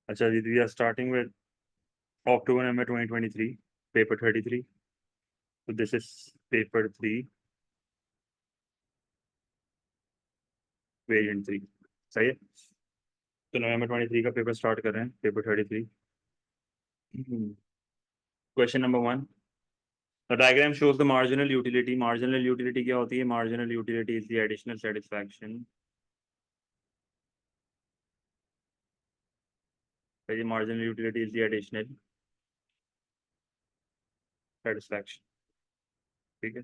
अच्छा जी, we are starting with October November 2023 paper 33. So this is paper 3 variant 3. सही है। तो November 23 का पेपर स्टार्ट कर रहे हैं, paper 33। Question number 1, the diagram shows the marginal utility. Marginal utility क्या होती है? Marginal utility is the additional satisfaction. Marginal utility is the additional satisfaction. ठीक है।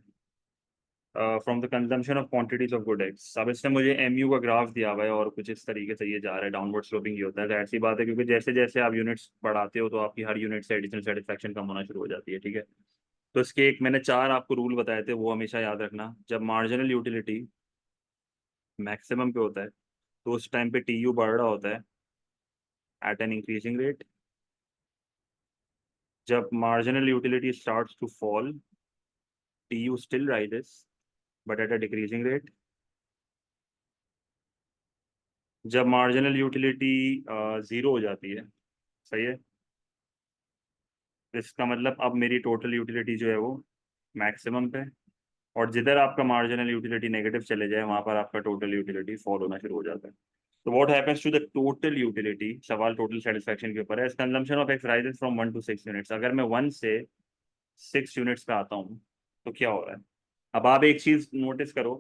From the consumption of quantities of good x. अब इसने मुझे MU का graph दिया हुआ है और कुछ इस तरीके से ये जा रहा है, डाउनवर्ड स्लोपिंग ये होता है। तो ऐसी बात है, क्योंकि जैसे जैसे आप यूनिट्स बढ़ाते हो तो आपकी हर यूनिट से एडिशनल सेटिस्फैक्शन कम होना शुरू हो जाती है। ठीक है। तो इसके एक मैंने 4 आपको रूल बताए थे, वो हमेशा याद रखना। जब मार्जिनल यूटिलिटी मैक्सिमम पे होता है तो उस टाइम पे टी यू बढ़ रहा होता है एट एन इंक्रीजिंग रेट। जब marginal utility starts to fall, T U still rises but at a decreasing rate. जब मार्जिनल यूटिलिटी जीरो हो जाती है, सही है, तो इसका मतलब अब मेरी टोटल यूटिलिटी जो है वो मैक्सिमम पे, और जिधर आपका मार्जिनल यूटिलिटी नेगेटिव चले जाए वहां पर आपका टोटल यूटिलिटी फॉल होना शुरू हो जाता है। तो what happens to the total utility? सवाल टोटल सेटिस्फैक्शन के ऊपर है। Consumption of X rises from 1 to 6 units. अगर मैं 1 से 6 यूनिट्स पे आता हूँ तो क्या हो रहा है? अब आप एक चीज नोटिस करो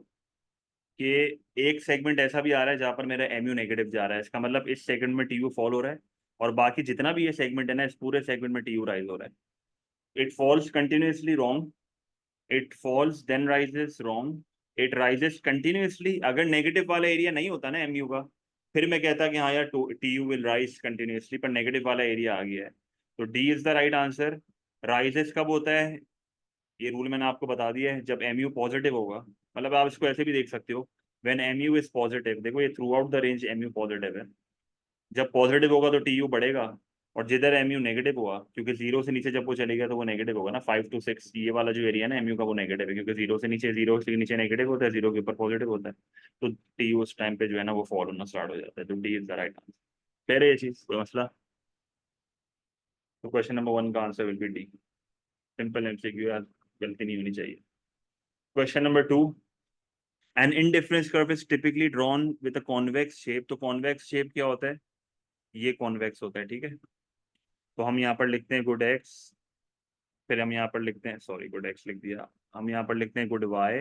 कि एक सेगमेंट ऐसा भी आ रहा है जहां पर मेरा एमयू नेगेटिव जा रहा है। इसका मतलब इस सेगमेंट में टीयू फॉल हो रहा है, और बाकी जितना भी ये सेगमेंट है ना, इस पूरे सेगमेंट में टीयू राइज हो रहा है। It falls continuously wrong, it falls then rises wrong, it rises continuously. अगर नेगेटिव वाला एरिया नहीं होता ना एमयू का, फिर मैं कहता कि हाँ यार T U will rise continuously, पर नेगेटिव वाला एरिया आ गया है। तो D is the right answer. Rises कब होता है? ये रूल मैंने आपको बता दिया है, जब एमयू पॉजिटिव होगा। मतलब आप इसको ऐसे भी देख सकते हो, व्हेन एमयू इज पॉजिटिव। देखो ये through out the range MU positive है। जब पॉजिटिव होगा तो टीयू बढ़ेगा, और जिधर एमयू नेगेटिव हुआ, क्योंकि जीरो से नीचे जब वो चलेगा तो वो नेगेटिव होगा ना। 5 to 6 ये वाला जो एरिया है ना एमयू का, वो नेगेटिव है, क्योंकि जीरो से नीचे नेगेटिव होता है, जीरो के ऊपर पॉजिटिव होता है। तो टीयू उस टाइम पे जो है ना वो फॉल होना स्टार्ट हो जाता है। तो D is the right answer. Clear है ये चीज, कोई मसला? तो क्वेश्चन नंबर 1 का answer will be D. Simple MCQ यार, गलती नहीं होनी चाहिए। Question number 2, an indifference curve is typically drawn with a convex shape. तो कॉन्वेक्स शेप क्या होता है? ये कॉन्वेक्स होता है। ठीक है। तो हम यहाँ पर लिखते हैं गुड एक्स, फिर हम यहाँ पर लिखते हैं, सॉरी गुड एक्स लिख दिया, हम यहाँ पर लिखते हैं गुड वाई,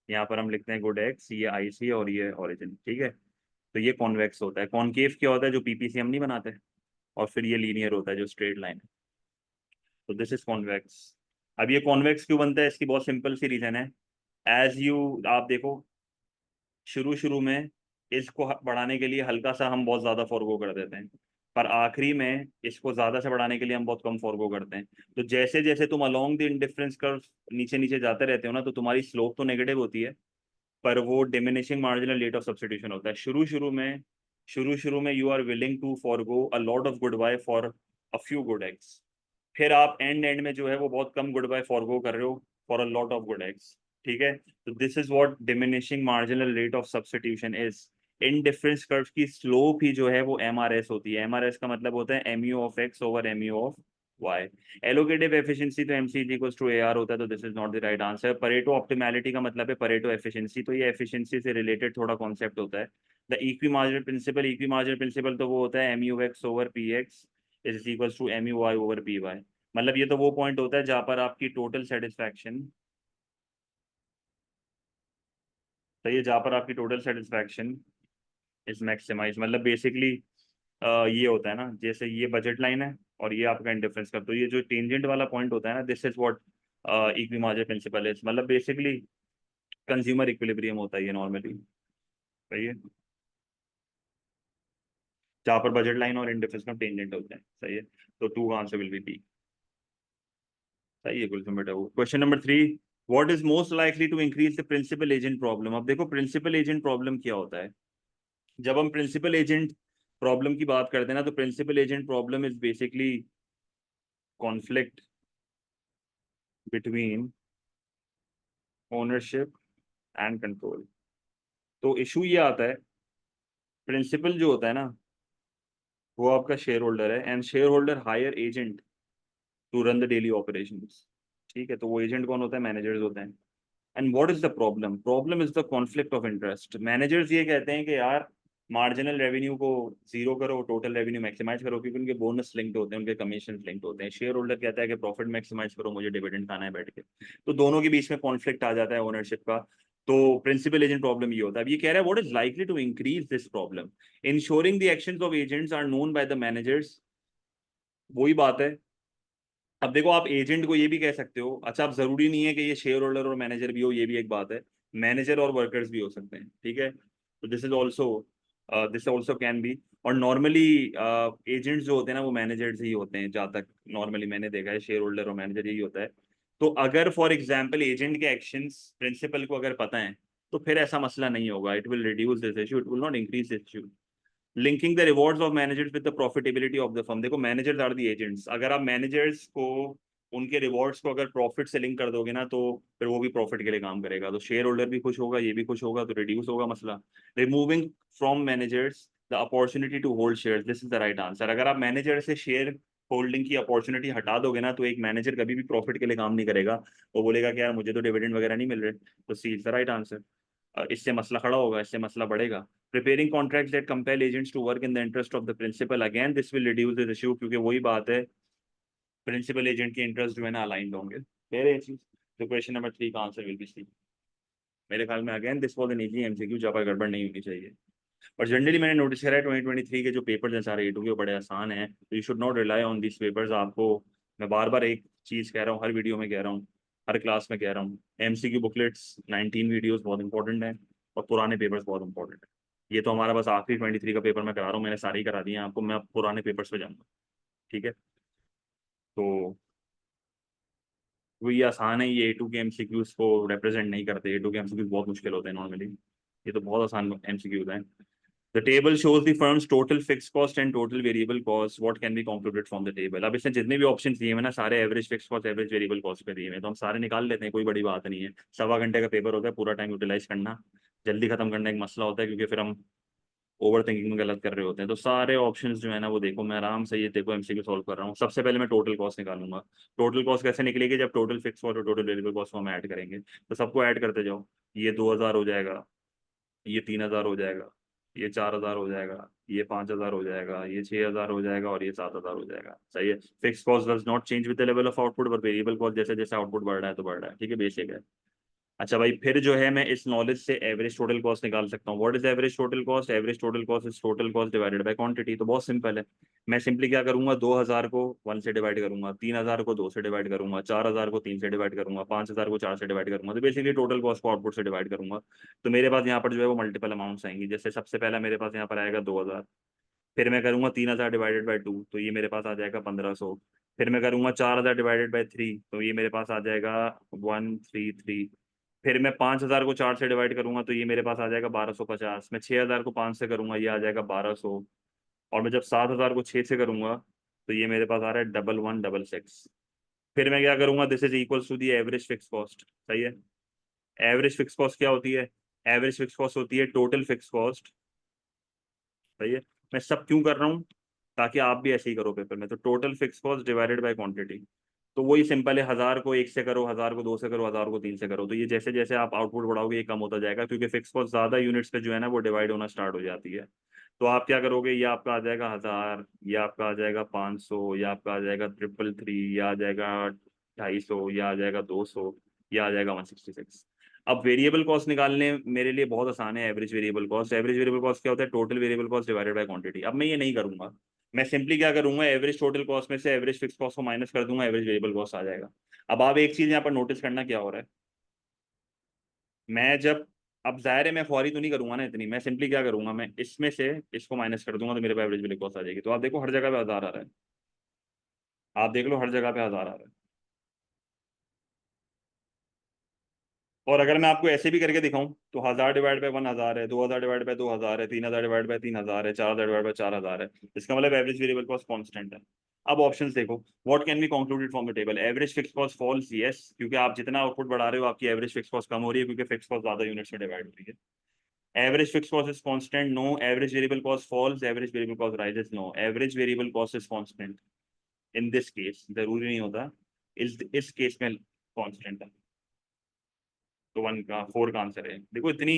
यहाँ पर हम लिखते हैं गुड एक्स, ये आई सी और ये ओरिजिन। ठीक है। तो ये कॉन्वेक्स होता है। कॉनकेव क्या होता है? जो पीपीसी हम नहीं बनाते, और फिर ये लीनियर होता है जो स्ट्रेट लाइन है। तो दिस इज कॉन्वेक्स। अब ये कॉन्वेक्स क्यों बनता है? इसकी बहुत सिंपल सी रीजन है। एज यू, आप देखो, शुरू शुरू में इसको बढ़ाने के लिए हल्का सा हम बहुत ज्यादा फॉरगो कर देते हैं, पर आखिरी में इसको ज्यादा से बढ़ाने के लिए हम बहुत कम फॉरगो करते हैं। तो जैसे जैसे तुम अलोंग द इंडिफरेंस कर्व नीचे नीचे जाते रहते हो ना, तो तुम्हारी स्लोप तो नेगेटिव होती है, पर वो diminishing marginal rate of substitution होता है। शुरू शुरू में you are willing to forgo a lot of good Y for a few good X. फिर आप एंड एंड में जो है वो बहुत कम गुड बाय फॉरगो कर रहे हो for a lot of good x. ठीक है। तो this is what diminishing marginal rate of substitution is. In difference curve की स्लोप ही जो है वो एम आर एस होती है। एम आर एस का मतलब होता है M U of X over M U of Y. Allocative efficiency तो MC equals to A R होता है। तो this is not the right answer. Pareto optimality का मतलब है परेटो एफिशिएंसी। तो ये एफिशिएंसी से रिलेटेड थोड़ा कॉन्सेप्ट होता है। The equi marginal principle, equi marginal principle तो वो होता है M U X over P X is equals to M U Y over P Y. मतलब ये तो वो पॉइंट होता है जहां पर आपकी टोटल सेटिस्फैक्शन, तो ये जहां पर आपकी टोटल सेटिस्फैक्शन इज मैक्सिमाइज। मतलब बेसिकली ये होता है ना, जैसे ये बजट लाइन है और ये आपका इंडिफरेंस का, तो ये जो टेंजेंट वाला पॉइंट होता है ना, this is what equi margin principle is. मतलब बेसिकली कंज्यूमर इक्विलिब्रियम होता है ये नॉर्मली। सही है। जहां पर बजट लाइन और इंडिफरेंस का टेंजेंट होता है। सही है। तो टू का आंसर विल बी बी। सही है कुल बेटा। वो question number 3, what is most likely to increase the principal agent problem. अब देखो प्रिंसिपल एजेंट प्रॉब्लम क्या होता है। जब हम प्रिंसिपल एजेंट प्रॉब्लम की बात करते हैं ना, तो principal agent problem is basically conflict between ownership and control. तो इशू ये आता है, प्रिंसिपल जो होता है ना, वो आपका शेयर होल्डर है, and shareholder hire agent to run the daily operations. ठीक है, तो वो एजेंट कौन होता है? मैनेजर्स होते हैं। And what is the problem? Problem is the conflict of interest. Managers ये कहते हैं कि यार मार्जिनल रेवेन्यू को जीरो करो, टोटल रेवेन्यू मैक्सिमाइज करो, क्योंकि उनके बोनस लिंक्ड होते हैं, उनके कमीशन लिंक्ड होते हैं। शेयर होल्डर कहता है कि प्रॉफिट मैक्सिमाइज करो, मुझे डिविडेंड खाना है बैठ के। तो दोनों के बीच में कॉन्फ्लिक्ट आ जाता है ओनरशिप का। तो प्रिंसिपल एजेंट प्रॉब्लम ये होता है। अब ये कह रहा है what is likely to increase this problem, ensuring the actions of agents are known by the managers. वही बात है। अब देखो, आप एजेंट को ये भी कह सकते हो, अच्छा अब जरूरी नहीं है कि ये शेयर होल्डर और मैनेजर भी हो, ये भी एक बात है। मैनेजर और वर्कर्स भी हो सकते हैं, ठीक है। तो दिस ऑल्सो कैन बी। और नॉर्मली एजेंट्स जो होते हैं ना, वो मैनेजर्स ही होते हैं, जहाँ तक नॉर्मली मैंने देखा है, शेयर होल्डर और मैनेजर यही होता है। तो अगर फॉर एग्जाम्पल एजेंट के एक्शंस प्रिंसिपल को अगर पता है, तो फिर ऐसा मसला नहीं होगा। It will reduce this issue, it will not increase this issue. Linking the rewards of managers with the profitability of the firm. देखो, मैनेजर्स आर द एजेंट्स। अगर आप मैनेजर्स को, उनके रिवॉर्ड्स को अगर प्रॉफिट से लिंक कर दोगे ना, तो फिर वो भी प्रॉफिट के लिए काम करेगा, तो शेयर होल्डर भी खुश होगा, ये भी खुश होगा, तो रिड्यूस होगा मसला। Removing from managers the opportunity to hold share, this is the right answer. अगर आप मैनेजर से शेयर होल्डिंग की अपॉर्चुनिटी हटा दोगे ना, तो एक मैनेजर कभी भी प्रॉफिट के लिए काम नहीं करेगा। वो बोलेगा कि यार मुझे तो डिविडेंड वगैरह नहीं मिल रहे। तो C is the right answer. इससे मसला खड़ा होगा, इससे मसला बढ़ेगा। Preparing contracts that compel agents to work in the interest of the principal, again this will reduce this issue, क्योंकि वही बात है, प्रिंसिपल एजेंट के इंटरेस्ट जो है ना अलाइंड होंगे। कह रहे चीज। तो क्वेश्चन नंबर 3 का आंसर विल बी सी। मेरे ख्याल में again this was an easy MCQ, ज्यादा गड़बड़ नहीं होनी चाहिए। और जनरली मैंने नोटिस करा है 2023 के जो पेपर्स हैं सारे ए2 के बड़े आसान हैं, तो you should not rely on this papers. आपको मैं बार बार एक चीज कह रहा हूँ, हर वीडियो में कह रहा हूँ, हर क्लास में कह रहा हूँ, एमसीक्यू बुकलेट्स 19 वीडियोस बहुत इंपॉर्टेंट है, और पुराने पेपर्स बहुत इंपॉर्टेंट है। ये तो हमारा बस आखिरी 23 का पेपर मैं करा रहा हूँ, मैंने सारे ही करा दिए हैं आपको, मैं अब पुराने पेपर्स पे जाऊंगा। ठीक है। तो वही आसान है, ये ए2 के एमसीक्यूज को रिप्रेजेंट नहीं करते। ए2 के एमसीक्यूज बहुत मुश्किल होते हैं नॉर्मली, ये तो बहुत आसान एमसीक्यूज हैं। The table shows the firm's total fixed cost and total variable cost. What can be concluded from the table? अब इसने जितने भी ऑप्शन दिए हैं ना, सारे average fixed cost average variable cost पे दिए हैं, तो हम सारे निकाल लेते हैं, कोई बड़ी बात नहीं है। 1.25 घंटे का पेपर होता है, पूरा टाइम यूटिलाइज करना, जल्दी खत्म करना एक मसला होता है, क्योंकि फिर हम ओवर थिंकिंग में गलत कर रहे होते हैं। तो सारे ऑप्शंस जो है ना, वो देखो, मैं आराम से ये देखो एमसीक्यू सॉल्व कर रहा हूँ। सबसे पहले मैं टोटल कॉस्ट निकालूंगा। टोटल कॉस्ट कैसे निकलेगी? जब टोटल फिक्स कॉस्ट और टोटल वेरिएबल कॉस्ट को हम ऐड करेंगे, तो सबको ऐड करते जाओ। ये 2,000 हो जाएगा, ये 3,000 हो जाएगा, ये 4,000 हो जाएगा, ये 5,000 हो जाएगा, ये 6,000 हो जाएगा, और ये 7,000 हो जाएगा। सही है। Fix cost does not change with the level of output, पर वेरिएबल कॉस्ट जैसे जैसे आउटपुट बढ़ रहा है तो बढ़ रहा है। ठीक है, बेसिक है। अच्छा भाई, फिर जो है मैं इस नॉलेज से एवरेज टोटल कॉस्ट निकाल सकता हूँ। What is average total cost? Average total cost is total cost divided by quantity. तो बहुत सिंपल है। मैं सिंपली क्या करूंगा, 2,000 को 1 से डिवाइड करूंगा, 3,000 को 2 से डिवाइड करूंगा, 4,000 को 3 से डिवाइड करूंगा, 5,000 को 4 से डिवाइड करूंगा। तो बेसिकली टोटल कॉस्ट को आउटपुट से डिवाइड करूंगा। तो मेरे पास यहाँ पर जो है वो मल्टीपल अमाउंट्स आएंगी। जैसे सबसे पहला मेरे पास यहाँ पर आएगा 2,000, फिर मैं करूंगा 3,000 डिवाइडेड बाई 2, तो ये मेरे पास आ जाएगा 1,500। फिर मैं करूंगा 4,000 डिवाइडेड बाई 3, तो ये मेरे पास आ जाएगा 133। फिर मैं 5,000 को 4 से डिवाइड करूंगा, तो ये मेरे पास आ जाएगा 1,250। मैं 6,000 को 5 से करूंगा, ये आ जाएगा 1,200। और मैं जब 7,000 को 6 से करूंगा, तो ये मेरे पास आ रहा है 1,166। फिर मैं क्या करूंगा, this is equals to the average fixed cost. सही है। एवरेज फिक्स कॉस्ट क्या होती है? एवरेज फिक्स कॉस्ट होती है टोटल फिक्स कॉस्ट। सही है। मैं सब क्यों कर रहा हूँ? ताकि आप भी ऐसे ही करो पेपर में। तो total fix cost divided by quantity. तो वही सिंपल है, 1,000 को 1 से करो, 1,000 को 2 से करो, 1,000 को 3 से करो। तो ये जैसे जैसे आप आउटपुट बढ़ाओगे, ये कम होता जाएगा, क्योंकि फिक्स कॉस्ट ज्यादा यूनिट्स पे जो है ना, वो डिवाइड होना स्टार्ट हो जाती है। तो आप क्या करोगे, ये आपका आ जाएगा 1,000, ये आपका आ जाएगा 500, ये आपका आ जाएगा 333, ये आ जाएगा 250, ये आ जाएगा 200, ये आ जाएगा 166। अब वेरिएबल कॉस्ट निकालने मेरे लिए बहुत आसान है। Average variable cost, average variable cost क्या होता है? Total variable cost divided by quantity. अब मैं ये नहीं करूंगा, मैं सिंपली क्या करूंगा, एवरेज टोटल कॉस्ट में से एवरेज फिक्स कॉस्ट को माइनस कर दूंगा, एवरेज वेरिएबल कॉस्ट आ जाएगा। अब आप एक चीज यहाँ पर नोटिस करना, क्या हो रहा है, मैं जब, अब जाहिर है मैं फौरी तो नहीं करूंगा ना इतनी, मैं सिंपली क्या करूंगा, मैं इसमें से इसको माइनस कर दूंगा, तो मेरे पास एवरेज वेरिएबल कॉस्ट आ जाएगी। तो आप देखो हर जगह पे 1,000 आ रहा है, आप देख लो हर जगह पे 1,000 आ रहा है। और अगर मैं आपको ऐसे भी करके दिखाऊं, तो 1,000 डिवाइड बाय 1,000 है, 2,000 डिवाइड बाय 2,000 है, 3,000 डिवाइड बाय 3,000 है, 4,000 डिवाइड बाय 4,000 है। इसका मतलब एवरेज वेरिएबल कॉस्ट कांस्टेंट है। अब ऑप्शंस देखो, what can be concluded from the table? Average fixed cost falls, yes, क्योंकि आप जितना आउटपुट बढ़ा रहे हो, आपकी एवरेज फिक्स कॉस्ट कम हो रही है, क्योंकि फिक्स कॉस्ट ज्यादा यूनिट्स में डिवाइड हो रही है। Average fixed cost is constant. No. Average variable cost falls. Average variable cost rises. No. Average variable cost is constant. In this case जरूरी नहीं होता, इस केस में कांस्टेंट है। तो 4 का आंसर है। देखो इतनी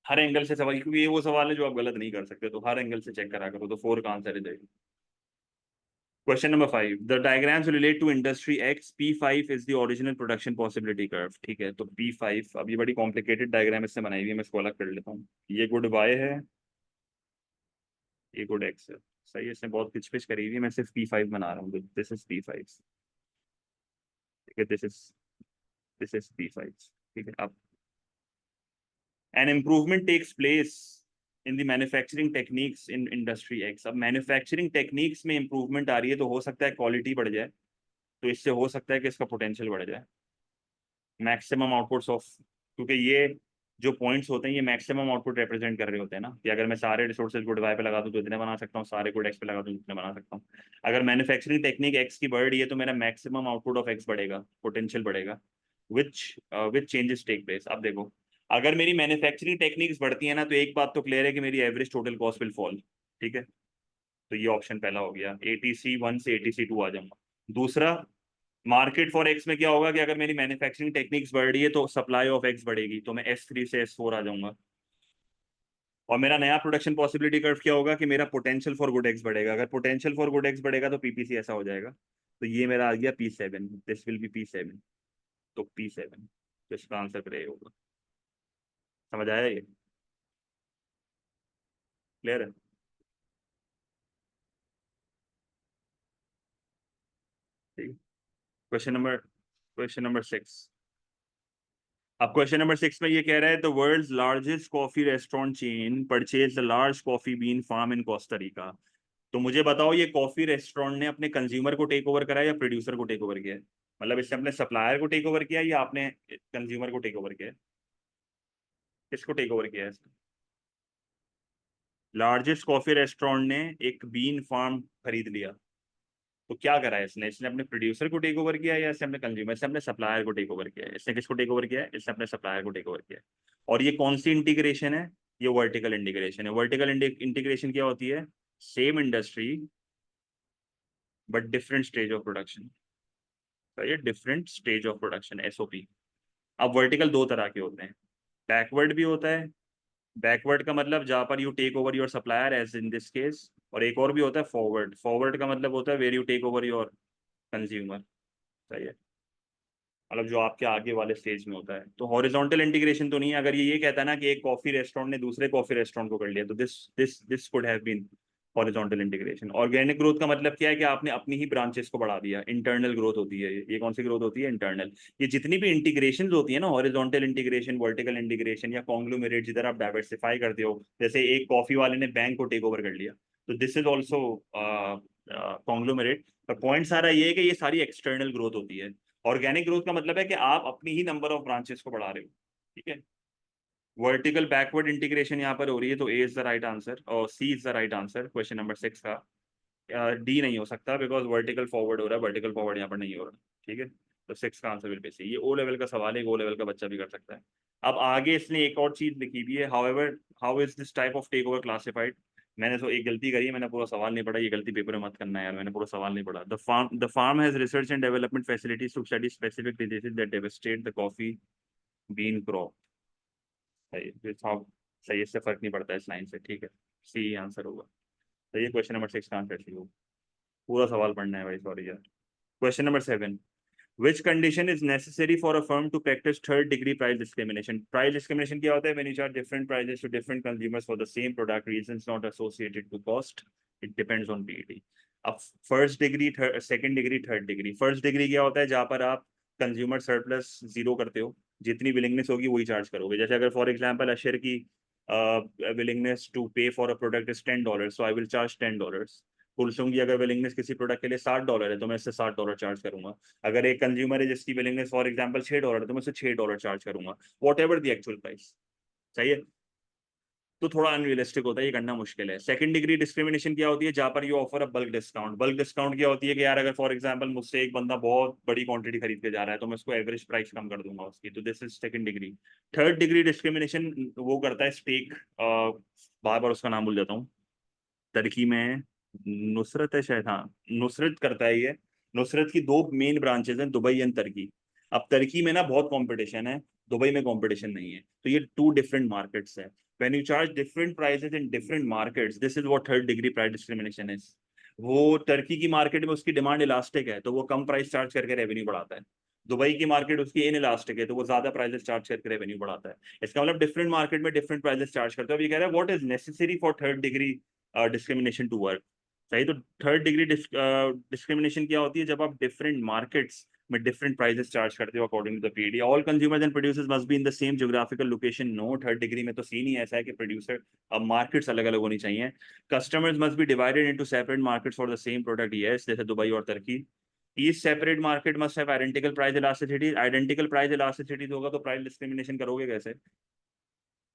हर एंगल से सवाल, क्योंकि ये वो सवाल है जो आप गलत नहीं कर सकते, तो हर एंगल से चेक करा करो। तो 4 का आंसर है। Question number 5, the diagrams relate to industry X. P5 is the original production possibility curve. ठीक है, तो P5, अब ये बड़ी कॉम्प्लिकेटेड डायग्राम इससे बनाई हुई है, मैं इसको अलग कर लेता हूँ। ये गुड वाई है, ये गुड एक्स है। सही है, इसने बहुत पिच करी हुई है, मैं सिर्फ P5 बना रहा हूँ। This is P5। ठीक है, दिस इज P5। ठीक है, अब an improvement takes place in the manufacturing techniques in industry X. अब मैन्युफैक्चरिंग टेक्निक्स में इंप्रूवमेंट आ रही है, तो हो सकता है क्वालिटी बढ़ जाए, तो इससे हो सकता है कि इसका पोटेंशियल बढ़ जाए। मैक्सिमम आउटपुट्स ऑफ, क्योंकि ये जो पॉइंट्स होते हैं ये मैक्सिमम आउटपुट रिप्रेजेंट कर रहे होते हैं ना, कि अगर मैं सारे रिसोर्सेज गुड वाई पे लगा दूं तो इतने बना सकता हूँ, सारे गुड एक्स पे लगा दूं तो इतने बना सकता हूँ। अगर मैन्युफैक्चरिंग टेक्निक एक्स की बढ़ रही है तो मेरा मैक्सिमम आउटपुट ऑफ एक्स बढ़ेगा, पोटेंशियल बढ़ेगा, विच विच चेंजेस टेक प्लेस। अब देखो, अगर मेरी मैन्युफैक्चरिंग टेक्निक्स बढ़ती है ना, तो एक बात तो क्लियर है कि मेरी average total cost will fall. ठीक है, तो ये ऑप्शन पहला हो गया, ATC1 से ATC2 आ जाऊंगा। दूसरा, मार्केट फॉर एक्स में क्या होगा कि अगर मेरी मैन्युफैक्चरिंग टेक्निक्स बढ़ रही है तो सप्लाई ऑफ एक्स बढ़ेगी, तो मैं S3 से S4 आ जाऊंगा। और मेरा नया प्रोडक्शन पॉसिबिलिटी कर्व क्या होगा कि मेरा पोटेंशियल फॉर गुड एक्स बढ़ेगा। अगर पोटेंशियल फॉर गुड एक्स बढ़ेगा तो PPC ऐसा हो जाएगा। तो ये मेरा आ गया P7, this will be P7। तो P7, तो इसका आंसर फिर होगा। समझ आया ये? क्लियर है? ठीक। Question number 6। अब क्वेश्चन नंबर 6 में ये कह रहा है, the world's largest coffee restaurant chain purchase the large coffee bean farm in Costa Rica. तो मुझे बताओ, ये कॉफी रेस्टोरेंट ने अपने कंज्यूमर को टेक ओवर करा है या प्रोड्यूसर को टेक ओवर किया है? मतलब इसने अपने सप्लायर को टेक ओवर किया है या आपने कंज्यूमर को टेक ओवर किया है? किसको टेक ओवर किया है इसने? लार्जेस्ट कॉफी रेस्टोरेंट ने एक बीन फार्म खरीद लिया, तो क्या करा है इसने? इसने अपने प्रोड्यूसर को टेक ओवर किया है या इसने अपने कंज्यूमर, इसने अपने सप्लायर को टेक ओवर किया है? इसने किसको टेक ओवर किया है? इसने अपने सप्लायर को टेक ओवर किया है। और ये कौन सी इंटीग्रेशन है? ये वर्टिकल इंटीग्रेशन है। वर्टिकल इंटीग्रेशन क्या होती है? Same industry but different stage of production. ये different stage of production, SOP। अब वर्टिकल दो तरह के होते हैं, बैकवर्ड भी होता है। बैकवर्ड का मतलब जहां पर you take over your supplier as in this case, और एक और भी होता है फॉरवर्ड। फॉरवर्ड का मतलब होता है where you take over your consumer. सही है, मतलब जो आपके आगे वाले स्टेज में होता है। तो हॉरिजॉन्टल इंटीग्रेशन तो नहीं है। अगर ये कहता है ना कि एक कॉफी रेस्टोरेंट ने दूसरे कॉफी रेस्टोरेंट को कर लिया, तो this this this could have been horizontal integration. Organic growth का मतलब क्या है कि आपने अपनी ही ब्रांचेस को बढ़ा दिया। इंटरनल ग्रोथ होती है ये कौन सी ग्रोथ होती है? इंटरनल। ये जितनी भी इंटीग्रेशन होती है ना, हॉरिजॉन्टल इंटीग्रेशन, वर्टिकल इंटीग्रेशन या कॉन्ग्लोमेरेट, जिधर आप डाइवर्सिफाई करते हो, जैसे एक कॉफी वाले ने बैंक को टेक ओवर कर लिया, तो दिस इज ऑल्सो कॉन्ग्लोमेरेट। पर पॉइंट सारा ये है कि ये सारी एक्सटर्नल ग्रोथ होती है। ऑर्गेनिक ग्रोथ का मतलब है कि आप अपनी ही नंबर ऑफ ब्रांचेस को बढ़ा रहे हो। ठीक है, वर्टिकल बैकवर्ड इंटीग्रेशन यहाँ पर हो रही है, तो A is the right answer और C is the right answer question number 6 का। D नहीं हो सकता बिकॉज वर्टिकल फॉरवर्ड हो रहा है, वर्टिकल फॉरवर्ड यहाँ पर नहीं हो रहा। ठीक है, तो 6 का आंसर विल बी C। ये O लेवल का सवाल है, O लेवल का बच्चा भी कर सकता है। अब आगे इसने एक और चीज लिखी भी है, however how is this type of take over classified. मैंने तो एक गलती करी है, मैंने पूरा सवाल नहीं पढ़ा। ये गलती पेपर में मत करना यार, मैंने पूरा सवाल नहीं पढ़ा। The farm has research and development facilities to study specific diseases that devastate the coffee bean crop. सही, सही है, इससे फर्क नहीं पड़ता इस लाइन से। ठीक है, C आंसर होगा। तो ये क्वेश्चन नंबर 6 का आंसर सी होगा। पूरा सवाल पढ़ना है भाई, सॉरी यार। Question number 7, which condition is necessary for a firm to practice third degree price discrimination? Price discrimination क्या होता है? When you charge different prices to different consumers for the same product, reasons not associated to cost, it depends on PET। अब first degree, second degree, third degree. First degree क्या होता है? जहां पर आप कंज्यूमर सरप्लस जीरो करते हो, जितनी विलिंगनेस होगी वही चार्ज करोगे। जैसे अगर फॉर एग्जांपल अशर की विलिंगनेस टू पे for a product is $10, so I will charge $10। Kulsum की अगर विलिंगनेस किसी प्रोडक्ट के लिए $60 है, तो मैं इससे $60 चार्ज करूंगा। अगर एक कंज्यूमर है जिसकी विलिंगनेस फॉर एग्जांपल $6 है, तो मैं उससे $6 चार्ज करूंगा, what ever the actual price. सही है। तो थोड़ा अनरियलिस्टिक होता है, ये करना मुश्किल है। सेकंड डिग्री डिस्क्रिमिनेशन क्या होती है, जहां पर you offer a bulk discount. Bulk discount क्या होती है कि यार अगर फॉर एग्जांपल मुझसे एक बंदा बहुत बड़ी क्वांटिटी खरीद के जा रहा है तो मैं उसको एवरेज प्राइस कम कर दूंगा उसकी, तो this is second degree. Third degree discrimination वो करता है स्टेक, बार बार उसका नाम भूल जाता हूँ, टर्की में नुसरत है शायद, हाँ नुसरत करता है ये। नुसरत की दो मेन ब्रांचेस हैं, दुबई एंड तुर्की। अब तुर्की में ना बहुत कंपटीशन है, दुबई में कंपटीशन नहीं है, तो ये टू डिफरेंट मार्केट्स है। When you charge different prices in different markets, this is what third degree price discrimination is. वो तुर्की की मार्केट में उसकी डिमांड इलास्टिक है तो वो कम प्राइस चार्ज करके रेवेन्यू बढ़ाता है। दुबई की मार्केट उसकी इन इलास्टिक है तो वो ज्यादा प्राइसेस चार्ज करके रेवेन्यू बढ़ाता है। इसका मतलब डिफरेंट मार्केट में डिफरेंट प्राइसेस चार्ज करते हैं। अब ये कह रहा है what is necessary for third degree discrimination to work. सही, तो थर्ड डिग्री डिस्क्रिमिनेशन क्या होती है, जब आप डिफरेंट मार्केट्स में डिफरेंट प्राइसेस चार्ज करते हो according to the PD. All consumers and producers must be in the same geographical location. No, third degree में तो सीन ही ऐसा है कि प्रोड्यूसर, अब मार्केट्स अलग अलग होनी चाहिए। Customers must be divided into separate markets for the same product, yes, जैसे दुबई और तुर्की। Each separate market must have identical price elasticity. Identical price elasticity होगा तो प्राइस डिस्क्रिमिनेशन करोगे कैसे,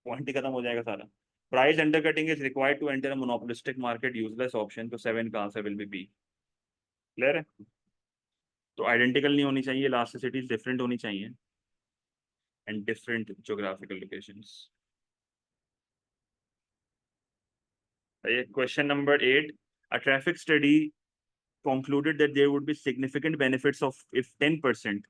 पॉइंट ही खत्म हो जाएगा सारा। Price undercutting is required to enter a monopolistic market, useless option, तो 7 का answer will be B. Clear है, तो आइडेंटिकल नहीं होनी चाहिए, इलास्टिसिटीज डिफरेंट होनी चाहिए and different geographical locations. Question number 8, a traffic study concluded that there would be significant benefits of if 10%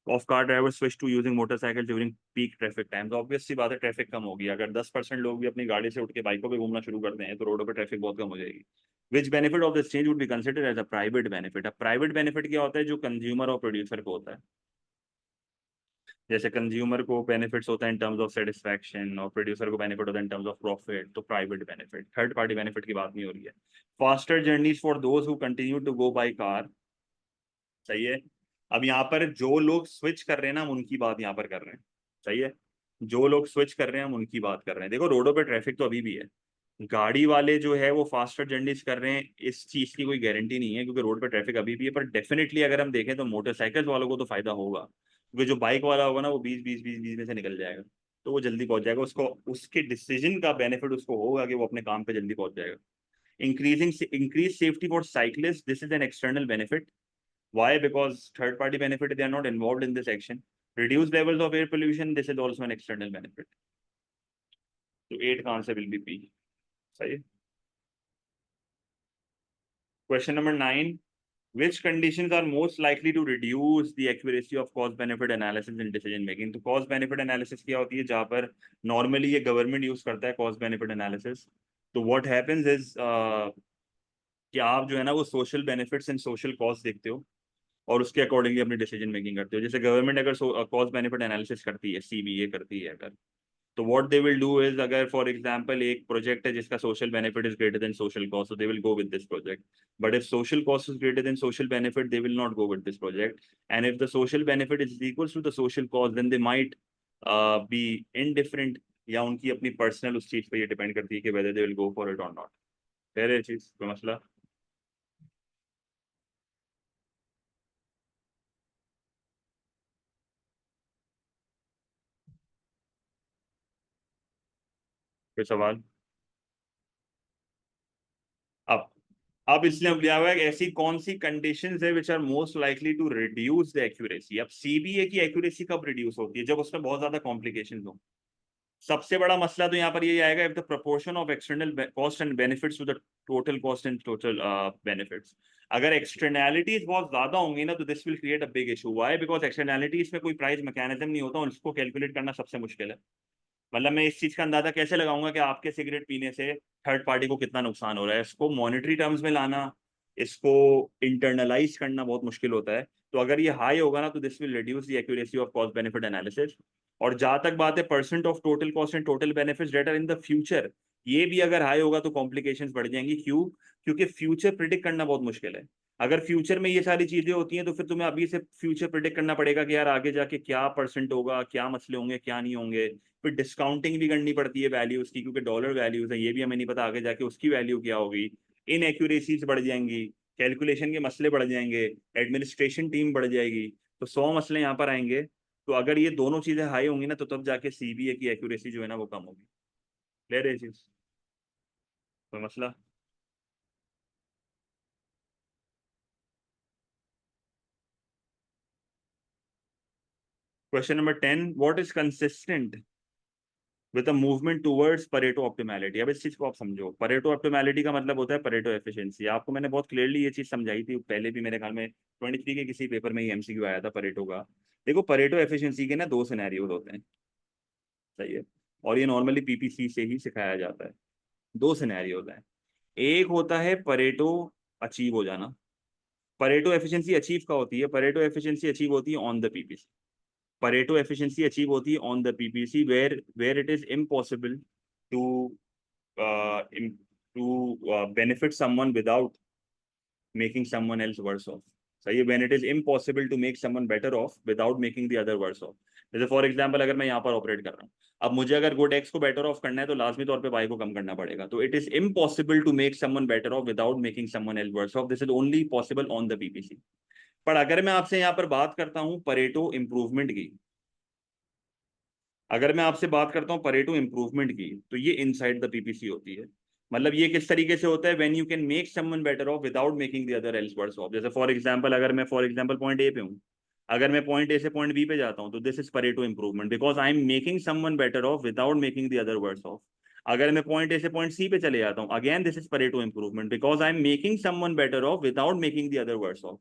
of car drivers switch to using motorcycle during peak traffic times। Obvious सी बात है, traffic कम होगी अगर 10% लोग भी अपनी गाड़ी से उठ के बाइकों पे घूमना शुरू करते हैं तो रोडों पे ट्रैफिक बहुत कम हो जाएगी। Which benefit of this change would be considered as a private benefit. अब प्राइवेट बेनिफिट क्या होता है, जो कंज्यूमर और प्रोड्यूसर को होता है। जैसे कंज्यूमर को बेनिफिट्स होता है इन टर्म्स ऑफ सेटिस्फैक्शन और प्रोड्यूसर को बेनिफिट होता है इन टर्म्स ऑफ प्रॉफिट, तो private benefit, third party benefit की बात नहीं हो रही है। Faster journeys for those who continue to go by car. सही है, अब यहाँ पर जो लोग स्विच कर रहे हैं ना, हम उनकी बात यहाँ पर कर रहे हैं। सही है, जो लोग स्विच कर रहे हैं हम उनकी बात कर रहे हैं। देखो रोडों पे ट्रैफिक तो अभी भी है, गाड़ी वाले जो है वो फास्टर जर्नीज कर रहे हैं, इस चीज की कोई गारंटी नहीं है क्योंकि रोड पे ट्रैफिक अभी भी है। पर डेफिनेटली अगर हम देखें तो मोटरसाइकिल वालों को तो फायदा होगा, क्योंकि जो बाइक वाला होगा ना वो 20 20 20 20 में से निकल जाएगा, तो वो जल्दी पहुंच जाएगा, उसको उसके डिसीजन का बेनिफिट उसको होगा कि वो अपने काम पे जल्दी पहुंच जाएगा। Increase safety for cyclist, this is an external benefit. Why? Because third party benefit, they are not involved in this action. Reduce levels of air pollution, this is also an external benefit. So 8 का answer will be B। सही है। Question number 9, which conditions are most likely to reduce the accuracy of cost benefit analysis in decision making। तो cost benefit analysis क्या होती है, जहाँ पर normally ये government यूज करता है cost benefit analysis। तो what happens is कि आप जो है ना वो social benefits and social cost देखते हो और उसके अकॉर्डिंगली अपनी डिसीजन मेकिंग करते हो। जैसे गवर्नमेंट अगर कॉस्ट बेनिफिट एनालिसिस करती है, सीबीए करती है अगर, तो what they will do is, अगर फॉर एग्जांपल एक प्रोजेक्ट है जिसका social benefit is greater than social cost, they will go with this project. But if social cost is greater than social benefit, they will not go with this project. And if the social benefit is equal to the social cost, then they might be indifferent, या उनकी अपनी personal उस चीज पे ये depend करती है कि whether they will go for it और नॉट। है चीज कोई मसला? कोई सवाल? अब अब इसलिए अब लिया हुआ है कि ऐसी कौन सी कंडीशंस है which are most likely to reduce the accuracy. अब सीबीए की एक्यूरेसी कब रिड्यूस होती है, जब उसमें बहुत ज्यादा कॉम्प्लिकेशंस हो। सबसे बड़ा मसला तो यहाँ पर ये आएगा, if the proportion of external cost and benefits to the total cost and total benefits. अगर एक्सटर्नैलिटीज बहुत ज्यादा होंगी ना तो this will create a big issue. Why? Because externalities में कोई प्राइस मैकेनिज्म नहीं होता और उसको कैलकुलेट करना सबसे मुश्किल है। मतलब मैं इस चीज का अंदाजा कैसे लगाऊंगा कि आपके सिगरेट पीने से थर्ड पार्टी को कितना नुकसान हो रहा है, इसको मॉनेटरी टर्म्स में लाना, इसको इंटरनलाइज करना बहुत मुश्किल होता है। तो अगर ये हाई होगा ना तो this will reduce the accuracy of cost benefit analysis. और जहां तक बात है percent of total cost and total benefits data in the future, ये भी अगर हाई होगा तो कॉम्प्लिकेशंस बढ़ जाएंगी। क्यों? क्योंकि फ्यूचर प्रिडिक्ट करना बहुत मुश्किल है। अगर फ्यूचर में ये सारी चीजें होती हैं तो फिर तुम्हें अभी से फ्यूचर प्रिडिक्ट करना पड़ेगा कि यार आगे जाके क्या परसेंट होगा, क्या मसले होंगे, क्या नहीं होंगे। फिर डिस्काउंटिंग भी करनी पड़ती है वैल्यूज की, क्योंकि डॉलर वैल्यूज है, ये भी हमें नहीं पता आगे जाके उसकी वैल्यू क्या होगी। इन एक्यूरेसीज बढ़ जाएंगी, कैलकुलेशन के मसले बढ़ जाएंगे, एडमिनिस्ट्रेशन टीम बढ़ जाएगी, तो 100 मसले यहाँ पर आएंगे। तो अगर ये दोनों चीजें हाई होंगी ना तो तब जाके सीबीए की एक्यूरेसी जो है ना वो कम होगी। ले रहे चीज, कोई मसला? Question number 10, what is consistent with a movement towards Pareto optimality? अब इस चीज को आप समझो, परेटो ऑप्टिमैलिटी का मतलब होता है परेटो एफिशिएंसी। आपको मैंने बहुत क्लियरली ये चीज समझाई थी पहले भी, मेरे ख्याल में 23 के किसी पेपर में ही एमसीक्यू आया था परेटो का। देखो, परेटो एफिशिएंसी के ना दो सिनेरियोज होते हैं, सही है, और ये नॉर्मली पीपीसी से ही सिखाया जाता है। दो सिनेरियोज हैं, एक होता है परेटो अचीव हो जाना। परेटो एफिशिएंसी अचीव का होती है? परेटो एफिशिएंसी अचीव होती है on the PPC. Pareto efficiency achieve होती है on the PPC where it is impossible to benefit someone without making someone else worse off। सही है, when it is impossible to make someone better off without making the other worse off। जैसे for example अगर मैं यहाँ पर operate कर रहा हूँ, अब मुझे अगर गुड एक्स को बेटर ऑफ करना है तो लाजमी तौर पे वाई को कम करना पड़ेगा। तो it is impossible to make someone better off without making someone else worse off, this is only possible on the PPC. पर अगर मैं आपसे यहाँ पर बात करता हूँ परेटो इंप्रूवमेंट की, अगर मैं आपसे बात करता हूँ परेटो इंप्रूवमेंट की, तो ये इनसाइड द पीपीसी होती है। मतलब ये किस तरीके से होता है? When you can make someone better off without making the other else worse off. जैसे फॉर एग्जांपल, अगर मैं फॉर एग्जांपल पॉइंट ए पे हूँ, अगर मैं पॉइंट ए से पॉइंट बी पे जाता हूँ, तो this is Pareto improvement because I am making someone better off without making the other worse off. अगर मैं पॉइंट ए से पॉइंट सी पे चले जाता हूँ, again this is Pareto improvement because I am making someone better off without making the other worse off.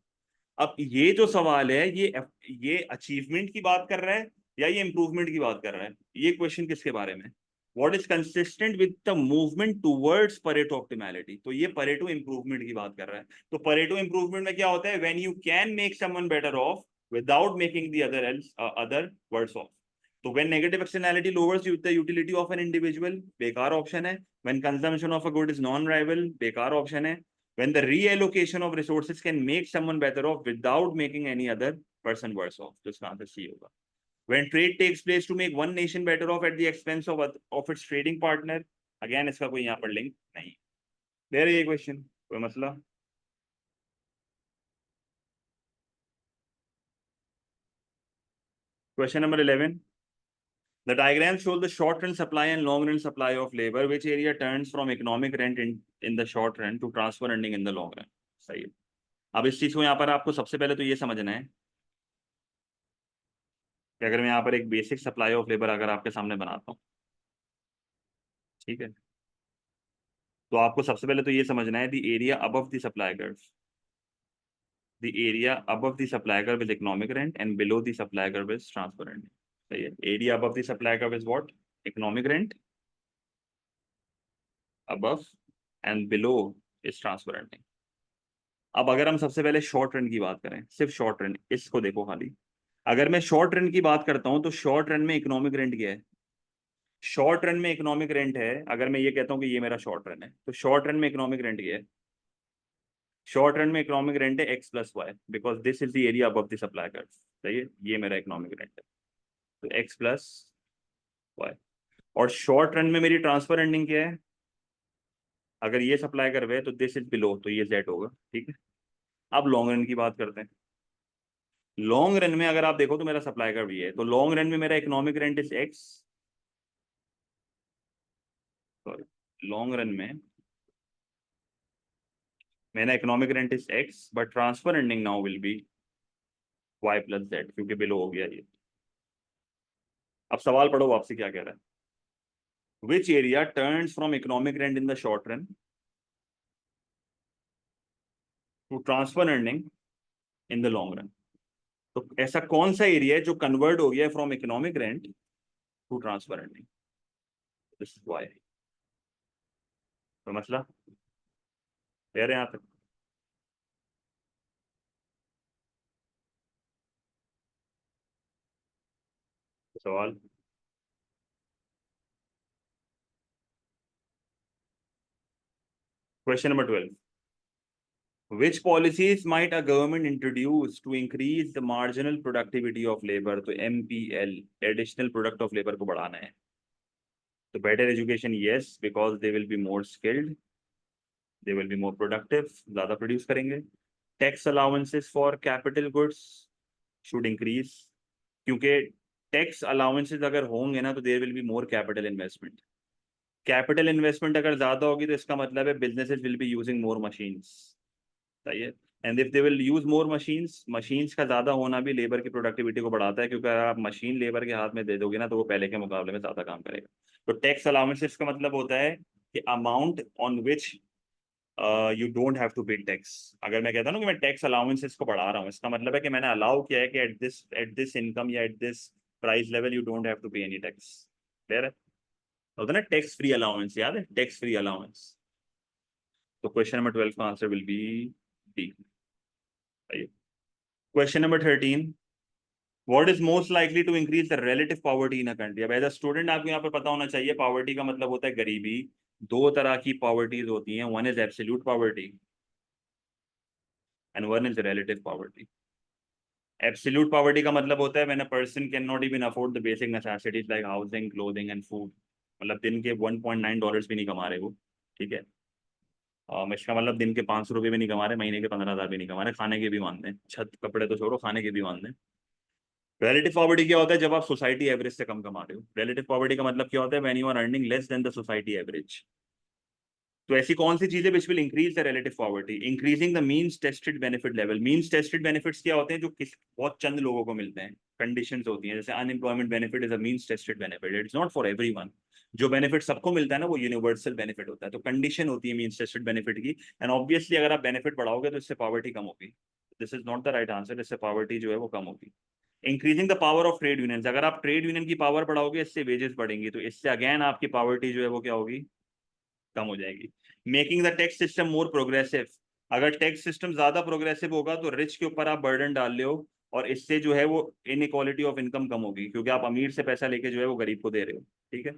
अब ये जो सवाल है, ये अचीवमेंट की बात कर रहा है या ये इंप्रूवमेंट की बात कर रहा है? ये क्वेश्चन किसके बारे में? What is consistent with the movement towards Pareto optimality, तो ये परेटो इंप्रूवमेंट की बात कर रहा है। तो परेटो इंप्रूवमेंट में क्या होता है? When you can make someone better off without making the other worse off. तो when negative externality lowers the utility of an individual, बेकार ऑप्शन है। When consumption of a good is non rival, बेकार option है। When the reallocation of resources can make someone better off without making any other person worse off, तो इसका answer C होगा। When trade takes place to make one nation better off at the expense of its trading partner, again इसका कोई यहाँ पर link नहीं। Clear है ये क्वेश्चन, कोई मसला? Question number 11, the diagram shows the short run supply and long run supply of labor, which area turns from economic rent in the short run to transfer earning in the long run। सही है। अब इस चीज को यहाँ पर आपको सबसे पहले तो ये समझना है कि अगर मैं यहाँ पर एक बेसिक सप्लाई ऑफ लेबर अगर आपके सामने बनाता हूँ, ठीक है, तो आपको सबसे पहले तो ये समझना है the area above the supply curve, the area above the supply curve is economic rent and below the supply curve is transfer rent. सही है, area above the supply curve is what? Economic rent above and below is transfer rent. अब अगर हम सबसे पहले short run की बात करें, सिर्फ शॉर्ट रन, इसको देखो खाली। अगर मैं शॉर्ट रन की बात करता हूं तो शॉर्ट रन में इकोनॉमिक रेंट क्या है? शॉर्ट रन में इकोनॉमिक रेंट है, अगर मैं ये कहता हूं कि ये मेरा शॉर्ट रन है, तो शॉर्ट रन में इकोनॉमिक रेंट क्या है? शॉर्ट रन में इकोनॉमिक रेंट है X plus Y, because this is the area above the supply curve. सही है, ये मेरा इकोनॉमिक रेंट है, तो एक्स प्लस वाई। और शॉर्ट रन में मेरी ट्रांसफर एंडिंग क्या है? अगर ये सप्लाई कर्व है तो दिस इज बिलो, तो ये जेड होगा, ठीक है। अब लॉन्ग रन की बात करते हैं। लॉन्ग रन में अगर आप देखो तो मेरा सप्लाई कर्व ये है, तो लॉन्ग रन में मेरा economic rent is X, sorry, long run में मेरा economic rent is X, but transfer ending now will be Y plus Z, क्योंकि बिलो हो गया ये। अब सवाल पढ़ो वापसी क्या कह रहा है? Which area turns from economic rent in the short run to transfer earning in the long run? तो ऐसा कौन सा एरिया है जो कन्वर्ट हो गया from economic rent to transfer earning? This is why. तो मसला कह रहे हैं यहाँ तक? सवाल। Question number 12, which policies might a government introduce to increase the marginal productivity of labor? तो MPL, additional product of labor को बढ़ाना है। तो better education, yes, because they will be more skilled, they will be more productive, ज्यादा produce करेंगे। Tax allowances for capital goods should increase, क्योंकि tax allowances अगर होंगे ना तो there will be more capital investment. Capital investment अगर ज्यादा होगी तो इसका मतलब है businesses will be using more machines, सही है। And if they will use more machines, machines का ज्यादा होना भी लेबर की प्रोडक्टिविटी को बढ़ाता है, क्योंकि अगर आप मशीन लेबर के हाथ में दे दोगे ना तो वो पहले के मुकाबले में ज्यादा काम करेगा। तो टैक्स अलाउंसेस का मतलब होता है कि amount on which you don't have to pay tax. अगर मैं कहता हूँ ना कि मैं टैक्स अलाउंसेस को बढ़ा रहा हूँ, इसका मतलब है कि मैंने अलाउ किया है कि एट दिस इनकम या at this price level you don't have to pay any tax. Clear है? होता है ना टैक्स फ्री अलाउंस, याद है टैक्स फ्री अलाउंस। तो क्वेश्चन नंबर 12 का answer will be D. Question number 13, what is most likely to increase the relative poverty in a country. अब as a student आपको यहाँ पर पता होना चाहिए पॉवर्टी का मतलब होता है गरीबी। दो तरह की पॉवर्टीज होती हैं, one is absolute poverty and one is relative poverty. Absolute poverty का मतलब होता है when a person can not even afford the basic necessities like housing, clothing and food. मतलब दिन के $1.9 भी नहीं कमा रहे वो, ठीक है। इसका मतलब दिन के ₹500 भी नहीं कमा रहे, महीने के 15,000 भी नहीं कमा रहे, खाने के भी मानते हैं, छत कपड़े तो छोड़ो खाने के भी मानते हैं। रिलेटिव पॉवर्टी क्या होता है? जब आप सोसाइटी एवरेज से कम कमा रहे हो। रिलेटिव पॉवर्टी का मतलब क्या होता है? When you are earning less than the society average. तो ऐसी कौन सी चीजें which will increase the relative poverty? Increasing the means tested benefit level. Means tested benefits क्या होते हैं? जो किस बहुत चंद लोगों को मिलते हैं, कंडीशंस होती हैं, जैसे unemployment benefit is a means tested benefit, it's not for everyone. जो बेनिफिट सबको मिलता है ना वो यूनिवर्सल बेनिफिट होता है। तो कंडीशन होती है मीन्स टेस्टेड बेनिफिट की। एंड ऑब्वियसली अगर आप बेनिफिट बढ़ाओगे तो इससे पॉवर्टी कम होगी। This is not the right answer, इससे पॉवर्टी जो है वो कम होगी। Increasing the power of trade unions. अगर आप ट्रेड यूनियन की पावर बढ़ाओगे इससे वेजेस बढ़ेंगी, तो इससे अगेन आपकी पॉवर्टी जो है वो क्या होगी? कम हो जाएगी। Making the tax system more progressive. अगर टैक्स सिस्टम ज्यादा प्रोग्रेसिव होगा तो रिच के ऊपर आप बर्डन डाल रहे हो, और इससे जो है वो इनइक्वालिटी ऑफ इनकम कम होगी, क्योंकि आप अमीर से पैसा लेके जो है वो गरीब को दे रहे हो, ठीक है।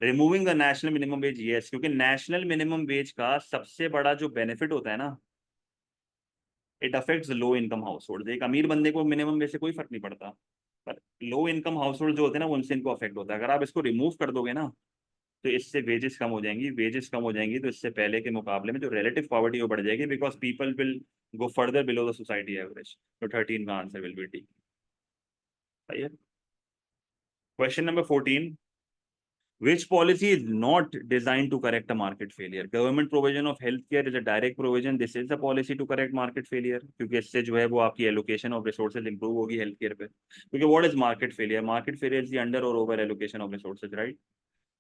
Removing the national minimum wage, yes, क्योंकि नेशनल मिनिमम वेज का सबसे बड़ा जो बेनिफिट होता है ना, it affects low income house hold. एक अमीर बंदे को मिनिमम वेज से कोई फर्क नहीं पड़ता, पर लो इनकम हाउस होल्ड जो होते हैं ना उनसे इनको अफेक्ट होता है। अगर आप इसको रिमूव कर दोगे ना तो इससे वेजेस कम हो जाएंगी, वेजेस कम हो जाएंगी तो इससे पहले के मुकाबले में जो रिलेटिव पॉवर्टी वो बढ़ जाएगी, because people will go further below the society average. तो 13 का answer will be D. Question number 14, which policy is not designed to correct a market failure? Government provision of healthcare is a direct provision, this is the policy to correct market failure, क्योंकि इससे जो है वो आपकी allocation of resources improve होगी healthcare पे। क्योंकि what is market failure? Market failure is the under or over allocation of resources, right?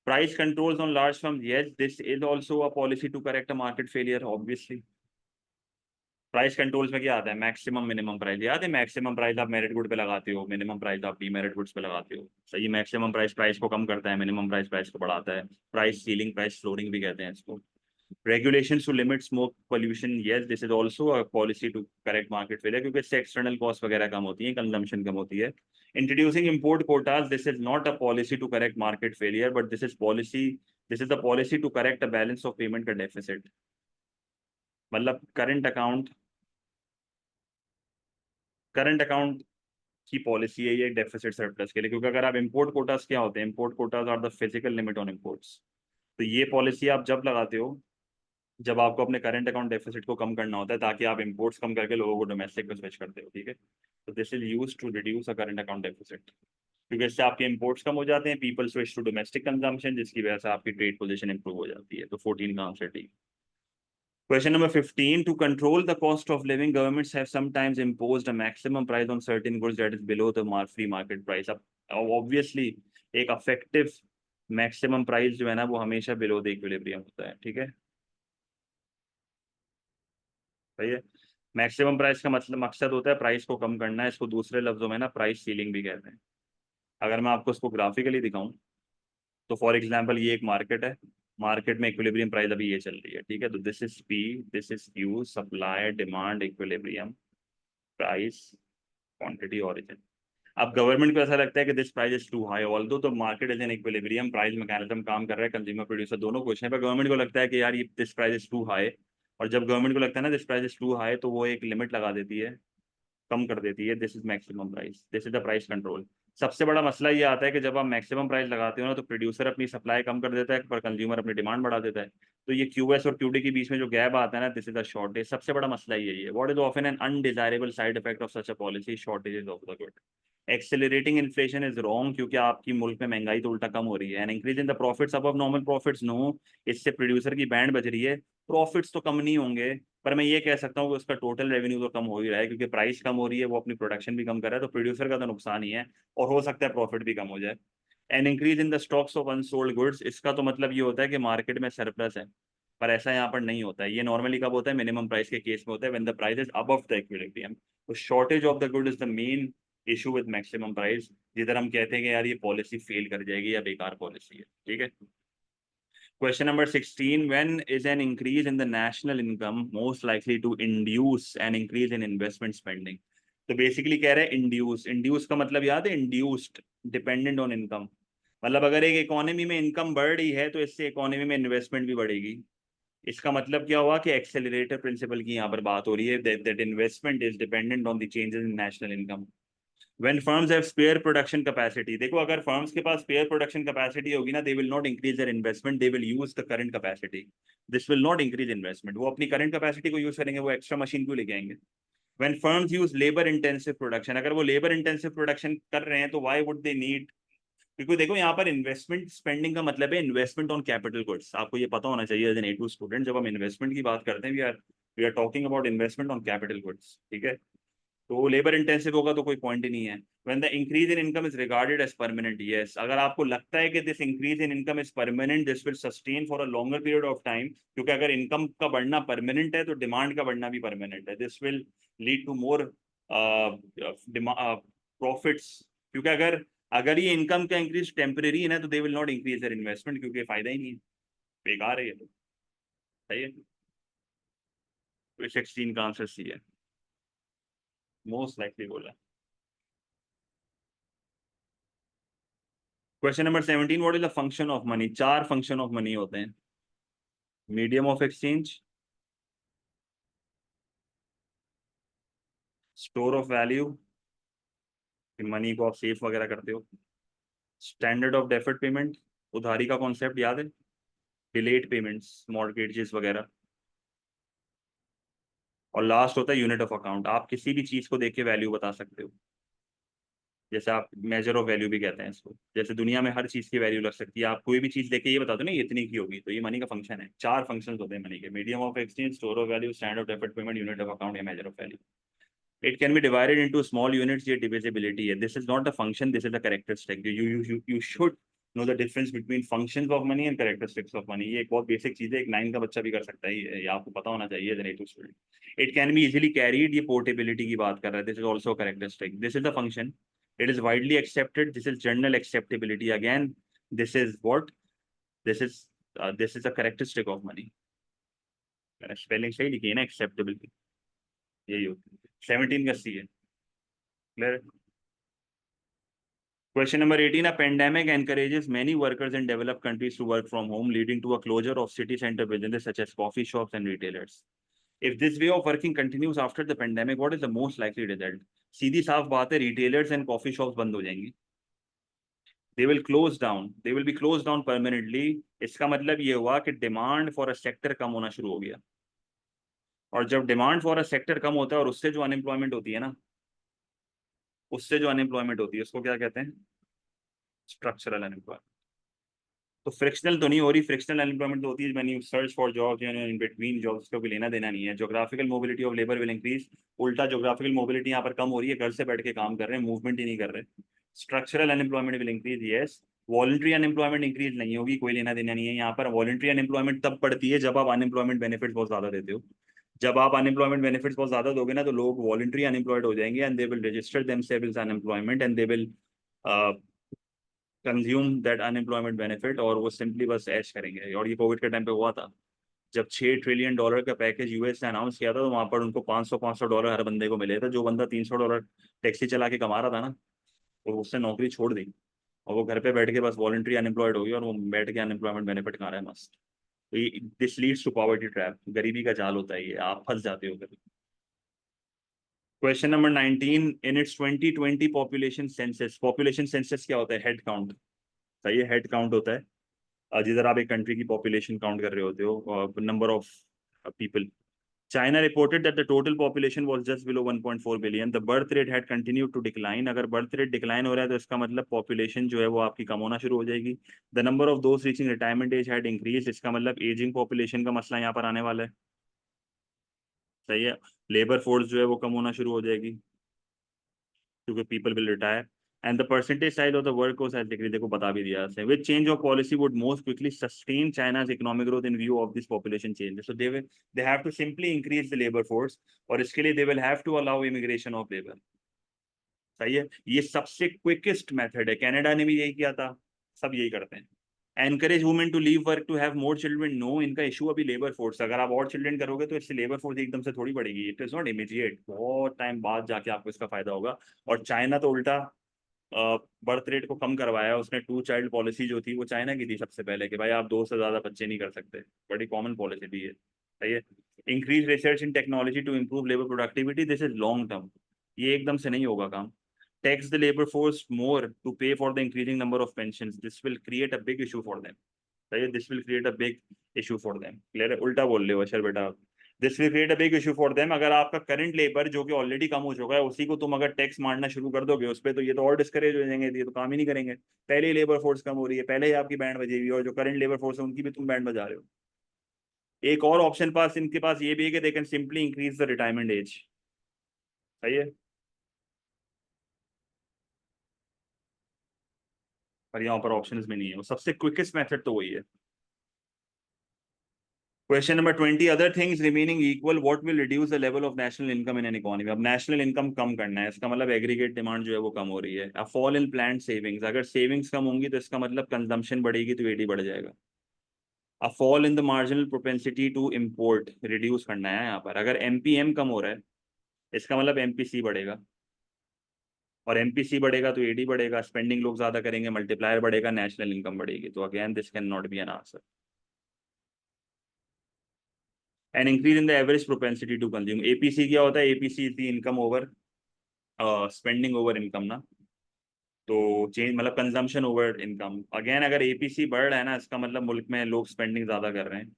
Price controls on large firms, yes, this is also a policy to correct a market failure, obviously. Price controls में क्या आता है? Maximum minimum price, याद है? Maximum price आप merit good पे लगाते हो, मिनिमम प्राइस आप डीमेरिट गुड्स पे लगाते हो, सही। मैक्सिमम प्राइस प्राइस को कम करता है, मिनिमम प्राइस प्राइस को बढ़ाता है। प्राइस सीलिंग, प्राइस फ्लोरिंग भी कहते हैं इसको। Regulations to limit smoke pollution, yes, this is also a policy to correct market failure, क्योंकि इससे एक्सटर्नल कॉस्ट वगैरह कम होती है, कंजम्पशन कम होती है। Introducing import quotas, this is not a policy to correct market failure, but this is the policy to correct a balance of payment का deficit. मतलब करंट अकाउंट की पॉलिसी है ये डेफिसिट सरप्लस के लिए, क्योंकि अगर आप इंपोर्ट कोटास, क्या होते हैं import quotas? Are the physical limit on imports. तो ये पॉलिसी आप जब लगाते हो जब आपको अपने करंट अकाउंट डेफिसिट को कम करना होता है, ताकि आप इंपोर्ट्स कम करके लोगों को डोमेस्टिक में स्विच करते हो, ठीक है। तो this is use to reduce a current account deficit, क्योंकि इससे आपके इंपोर्ट्स कम हो जाते हैं, people switch to domestic consumption, जिसकी वजह से आपकी ट्रेड पोजीशन इंप्रूव हो जाती है। तो 14 का answer D. Question number 15, to control the cost of living, governments have sometimes imposed a maximum price on certain goods that is below the free market price. अब obviously एक effective maximum price जो है ना वो हमेशा below the equilibrium होता है, ठीक है। सही है। मैक्सिमम प्राइस का मतलब मकसद होता है प्राइस को कम करना है, इसको दूसरे लफ्जों में ना प्राइस सीलिंग भी कहते हैं। अगर मैं आपको इसको ग्राफिकली दिखाऊं तो फॉर एग्जांपल ये एक मार्केट है, मार्केट में इक्विलिब्रियम प्राइस अभी ये चल रही है, ठीक है। तो this is P, this is Q, supply demand equilibrium, price, quantity, origin. अब गवर्नमेंट को ऐसा लगता है कि this price is too high, although तो market is in equilibrium, price mechanism काम कर रहा है, कंज्यूमर प्रोड्यूसर दोनों खुश हैं, पर गवर्नमेंट को लगता है कि यार ये this price is too high. और जब गवर्नमेंट को लगता है ना this price is too high, तो वो एक लिमिट लगा देती है, कम कर देती है, this is maximum price, this is the price control. सबसे बड़ा मसला ये आता है कि जब आप मैक्सिमम प्राइस लगाते हो ना तो प्रोड्यूसर अपनी सप्लाई कम कर देता है, पर कंज्यूमर अपनी डिमांड बढ़ा देता है। तो ये क्यूएस और क्यूडी के बीच में जो गैप आता है ना, दिस इज द शॉर्टेज। सबसे बड़ा मसला यही है। What is often an undesirable side effect of such a policy? Shortages of the good. Accelerating inflation is wrong, क्योंकि आपकी मुल्क में महंगाई तो उल्टा कम हो रही है। And increase in the profits above normal profits, no, इससे प्रोड्यूसर की बैंड बज रही है। प्रॉफिट्स तो कम नहीं होंगे, पर मैं ये कह सकता हूँ कि उसका टोटल रेवेन्यू तो कम हो ही रहा है, क्योंकि प्राइस कम हो रही है, वो अपनी प्रोडक्शन भी कम कर रहा है, तो प्रोड्यूसर का तो नुकसान ही है, और हो सकता है प्रॉफिट भी कम हो जाए। And increase in the stocks of unsold goods, इसका तो मतलब ये होता है कि मार्केट में सरप्लस है, पर ऐसा यहाँ पर नहीं होता है। ये नॉर्मली कब होता है? मिनिमम प्राइस के केस में होता है, when the price is above the equilibrium. तो shortage of the good is the main issue with maximum price, जिधर हम कहते हैं कि यार ये पॉलिसी फेल कर जाएगी या बेकार पॉलिसी है। ठीक है। Question number 16, when is an increase in the national income most likely to induce an increase in investment spending? तो बेसिकली कह रहे हैं इंड्यूस। इंड्यूस का मतलब याद है? Induced, dependent on income. मतलब अगर एक इकोनॉमी में इनकम बढ़ रही है तो इससे इकोनॉमी में इन्वेस्टमेंट भी बढ़ेगी। इसका मतलब क्या हुआ कि एक्सेलरेटर प्रिंसिपल की यहाँ पर बात हो रही है, that investment is dependent on the changes in national income. When firms have spare production capacity, देखो अगर फर्म्स के पास spare production capacity होगी ना, they will not increase their investment, they will use the current capacity. This will not increase investment. वो अपनी current capacity को use करेंगे, वो extra machine क्यों लेके आएंगे? When firms use labor intensive production, अगर वो labor intensive production कर रहे हैं तो why would they need? क्योंकि देखो यहाँ पर इन्वेस्टमेंट स्पेंडिंग का मतलब है इन्वेस्टमेंट ऑन कैपिटल गुड्स। आपको ये पता होना चाहिए एज एन A2 स्टूडेंट, जब हम इन्वेस्टमेंट की बात करते हैं we are talking about investment on capital goods. ठीक है। तो लेबर इंटेंसिव होगा तो कोई पॉइंट ही नहीं है। When the increase in income is regarded as permanent, yes, अगर आपको लगता है कि this increase in income is permanent, this will sustain for a longer period of time, क्योंकि अगर इनकम का बढ़ना परमानेंट है तो डिमांड का बढ़ना भी परमानेंट है। This will lead to more profits, क्योंकि अगर अगर ये इनकम का इंक्रीज टेम्परेरी है ना, तो दे will not increase their investment, क्योंकि फायदा ही नहीं है, बेकार है ये तो। सही है। तो 16 का आंसर सी है, मोस्ट लाइकली बोला। Question number 17, what is the function of money? चार फंक्शन ऑफ मनी होते हैं। Medium of exchange, store of value, money को आप सेफ वगैरह करते हो, स्टैंडर्ड ऑफ डेफर्ड पेमेंट, उधारी का कॉन्सेप्ट याद है, डिलेड पेमेंट्स, मॉर्गेजेस वगैरह, और लास्ट होता है यूनिट ऑफ अकाउंट। आप किसी भी चीज को देख के वैल्यू बता सकते हो, जैसे आप मेजर ऑफ वैल्यू भी कहते हैं इसको। जैसे दुनिया में हर चीज की वैल्यू लग सकती है, आप कोई भी चीज देख के ये बता दो ना ये इतनी की होगी, तो ये मनी का फंक्शन है। चार फंक्शंस होते हैं मनी के, medium of exchange, store of value, standard of deferred payment, unit of account या measure of value. It can be divided into small units, ये divisibility है। This is not the function, this is the characteristic. You should know the difference between functions of money and characteristics of money. ये एक बहुत basic चीज है, एक 9 का बच्चा भी कर सकता है, ये आपको पता होना चाहिए as an A2 student. It can be easily carried, ये portability की बात कर रहा है। This is also a characteristic. This is the function. It is widely accepted. This is general acceptability. Again, this is what? This is a characteristic of money. मैंने spelling सही लिखी है ना, acceptability, यही होती है। 17 का सी है। Clear? Question number 18, a pandemic encourages many workers in developed countries to work from home, leading to a closure of city center businesses such as coffee shops and retailers. If this way of working continues after the pandemic, what is the most likely result? सीधी साफ बात है, retailers and coffee shops बंद हो जाएंगी। They will close down. They will be closed down permanently. इसका मतलब ये हुआ कि demand for a sector कम होना शुरू हो गया, और जब demand for a sector कम होता है और उससे जो unemployment होती है ना, उससे जो अनएम्प्लॉयमेंट होती है उसको क्या कहते हैं? Structural unemployment. तो फ्रिक्शनल तो नहीं हो रही, फ्रिक्शनल अनएम्प्लॉयमेंट तो होती है when you search for jobs in between jobs, को भी लेना देना नहीं है। Geographical mobility of labour will increase, उल्टा ज्योग्राफिकल मोबिलिटी यहाँ पर कम हो रही है, घर से बैठ के काम कर रहे हैं, मूवमेंट ही नहीं कर रहे। Structural unemployment will increase, yes. Voluntary unemployment increase नहीं होगी, कोई लेना देना नहीं है यहाँ पर। वॉलंटरी अनएम्प्लॉयमेंट तब पड़ती है जब आप अनएम्प्लॉयमेंट बेनिफिट बहुत ज्यादा देते हो। जब आप अनएम्प्लॉयमेंट बेनिफिट्स बहुत ज्यादा दोगे ना, तो लोग वॉलंटरी अनएम्प्लॉयड हो जाएंगे, and they will register themselves unemployment, and they will consume that unemployment benefit, और वो सिंपली बस ऐश करेंगे। और ये कोविड के टाइम पे हुआ था, जब $6 ट्रिलियन का पैकेज यूएस ने अनाउंस किया था, तो वहां पर उनको 500 हर बंदे को मिले थे। जो बंदा $300 टैक्सी चला के कमा रहा था ना, तो उसने नौकरी छोड़ दी, और वो घर पे बैठ के बस वॉलंटरी अनएम्प्लॉयड हो गई, और वो बैठ के अनएम्प्लॉयमेंट बेनिफिट खा रहा है मस्त। तो ये this leads to poverty trap, गरीबी का जाल होता है ये, आप फंस जाते हो कभी। Question number 19, in its 2020 population census, population census क्या होता है? Head count. सही है, हेड काउंट होता है जिधर आप एक कंट्री की पॉपुलेशन काउंट कर रहे होते हो, number of people. China reported that the total population was just below 1.4 billion. The birth rate had continued to decline. अगर birth rate decline हो रहा है तो इसका मतलब population जो है वो आपकी कम होना शुरू हो जाएगी. The number of those reaching retirement age had increased. इसका मतलब aging population का मसला यहाँ पर आने वाला है. सही है. Labor force जो है वो कम होना शुरू हो जाएगी क्योंकि people will retire. And the percentage size of the workforce has decreased. देखो बता भी दिया है. Which change of policy would most quickly sustain China's economic growth in view of this population change? So they have to simply increase the labor force और इसके लिए they will have to allow immigration of labor. सही है. ये सबसे quickest method है. Canada ने भी यही किया था. सब यही करते हैं. Encourage women to leave work to have more children. No, इनका इशू अभी लेबर फोर्स. अगर आप और चिल्ड्रन करोगे तो इससे लेबर फोर्स एकदम से थोड़ी बढ़ेगी. It is not immediate. बहुत टाइम बाद जाके आपको इसका फायदा होगा. और चाइना तो उल्टा बर्थ रेट को कम करवाया. उसने 2 चाइल्ड पॉलिसी जो थी वो चाइना की थी सबसे पहले कि भाई आप 2 से ज्यादा बच्चे नहीं कर सकते. बड़ी कॉमन पॉलिसी थी ये. सही है. Increase research in technology to improve labour productivity. This is long term. ये एकदम से नहीं होगा काम. Tax the labor force more to pay for the increasing number of pensions. This will create a big issue for them. Right? This will create a big issue for them. Clear है. उल्टा बोल रहे हो अशर बेटा. This will create a big issue for them. अगर आपका current labour जो कि ऑलरेडी कम हो चुका है उसी को तुम अगर टैक्स मारना शुरू कर दोगे उस पर तो ये तो और डिस्करेज हो जाएंगे. ये तो काम ही नहीं करेंगे. पहले ही लेबर फोर्स कम हो रही है. पहले ही आपकी बैंड बजेगी और जो करंट लेबर फोर्स है उनकी भी तुम बैंड बजा रहे हो. एक और ऑप्शन पास इनके पास ये भी है कि they can simply increase the retirement age. सही है. पर यहाँ पर ऑप्शंस में नहीं है. वो सबसे क्विकेस्ट मेथड तो वही है. Question number 20. Other things remaining equal, what will reduce the level of national income in an economy? अब national income कम करना है. इसका मतलब aggregate demand जो है वो कम हो रही है. A fall in planned savings. अगर savings कम होंगी तो इसका मतलब consumption बढ़ेगी तो AD बढ़ जाएगा. A fall in the marginal propensity to import. reduce करना है यहाँ पर. अगर MPM कम हो रहा है इसका मतलब MPC बढ़ेगा और MPC बढ़ेगा तो AD बढ़ेगा. स्पेंडिंग लोग ज्यादा करेंगे, मल्टीप्लायर बढ़ेगा, नेशनल इनकम बढ़ेगी. तो again this can not be an answer. An increase in the average propensity to consume. APC क्या होता है? APC is the income over spending over income ना. तो चेंज मतलब कंजम्पशन ओवर इनकम. अगेन अगर APC बढ़ रहा है ना इसका मतलब मुल्क में लोग स्पेंडिंग ज्यादा कर रहे हैं.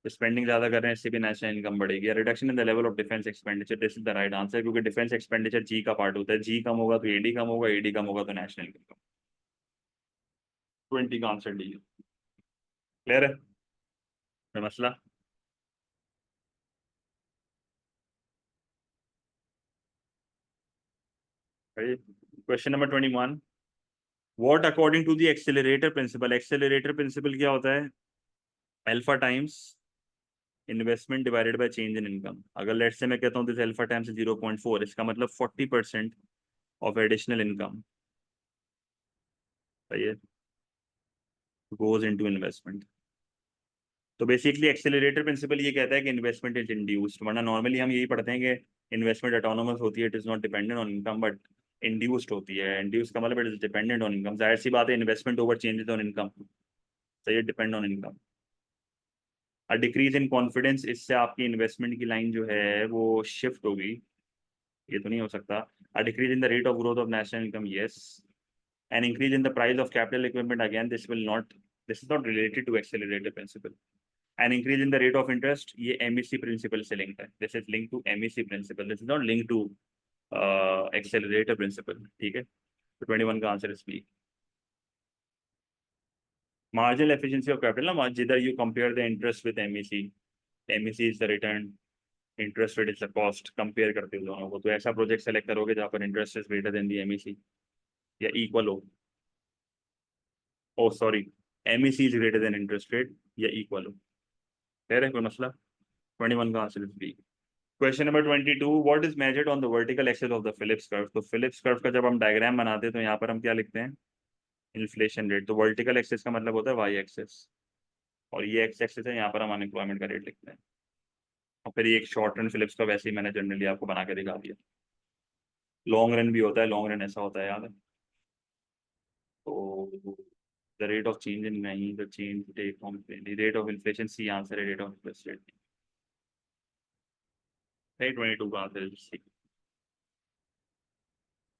तो स्पेंडिंग ज्यादा कर रहे हैं इससे भी नेशनल इनकम बढ़ेगी. Reduction in the level of defence expenditure. This is the right answer क्योंकि डिफेंस एक्सपेंडिचर जी का पार्ट होता है. जी कम होगा तो AD कम होगा, AD कम होगा तो नेशनल इनकम. 20 का आंसर डी. क्लियर है मसला. Question number 21. What according to the accelerator principle? Accelerator principle क्या होता है? Alpha times investment divided by change in income. अगर लेट्स से मैं कहता हूँ this alpha times 0.4 इसका मतलब 40% of additional income सही है goes into investment. तो बेसिकली एक्सेलरेटर प्रिंसिपल ये कहता है कि इन्वेस्टमेंट इज इंड्यूस्ड. वरना नॉर्मली हम यही पढ़ते हैं कि इन्वेस्टमेंट ऑटोनोमस होती है. It is not dependent on income but induced होती है. इंड्यूस का मतलब it is dependent on income. जाहिर सी बात है investment over changes on income. सही है. Depend on income. A decrease in confidence. इससे आपकी इन्वेस्टमेंट की लाइन जो है वो शिफ्ट होगी. ये तो नहीं हो सकता. A decrease in the rate of growth of national income. Yes. An increase in the price of capital equipment. Again this is not related to accelerated principle. An increase in the rate of interest. ये MEC principle से link है. This is link to MEC principle. This is not link to accelerator principle. ठीक है. तो 21 का answer is B. Marginal efficiency of capital ना जिधर you compare the interest with MEC. MEC is the return, interest rate is the cost. compare करते हो दोनों को. तो ऐसा प्रोजेक्ट सेलेक्ट करोगे जहाँ पर interest is greater than the MEC या इक्वल हो. Oh sorry, MEC is greater than interest rate या इक्वल हो. क्लियर है कोई मसला. 21 का answer is B. Question number 22. What is measured on the vertical axis of the Phillips curve. तो Phillips curve का जब हम डायग्राम बनाते हैं तो यहाँ पर हम क्या लिखते हैं? Inflation rate. तो वर्टिकल एक्सिस का मतलब होता है वाई एक्सिस और ये एक्स एक्सिस है. यहाँ पर हम अनएम्प्लॉयमेंट का रेट लिखते हैं. और फिर ये एक शॉर्ट रन फिलिप्स का वैसे ही मैंने जनरली आपको बना के दिखा दिया. लॉन्ग रन भी होता है. लॉन्ग रन ऐसा होता है याद है. तो the rate of change in नहीं the change take form rate of inflation. C answer है रेट ऑफ इंटरेस्ट रेट. 22 का आंसर है सी.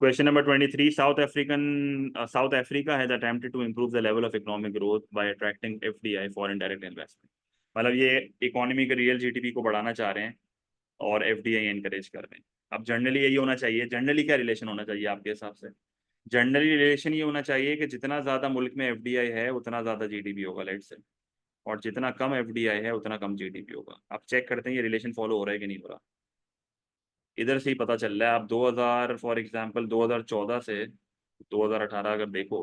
Question number 23. South Africa has attempted to improve the level of economic growth by attracting FDI, foreign direct investment. मतलब ये economy के real GDP को बढ़ाना चाह रहे हैं और एफडीआई एनकरेज कर रहे हैं। अब जनरली यही होना चाहिए, जनरली क्या रिलेशन होना चाहिए आपके हिसाब से? जनरली रिलेशन ये होना चाहिए कि जितना ज्यादा मुल्क में एफडीआई है उतना ज्यादा जीडीपी होगा, लेट से, और जितना कम एफडीआई है उतना कम जीडीपी होगा। आप चेक करते हैं ये रिलेशन फॉलो हो रहा है कि नहीं हो रहा। इधर से ही पता चल रहा है। आप 2000 फॉर एग्जांपल 2014 से 2018 अगर देखो,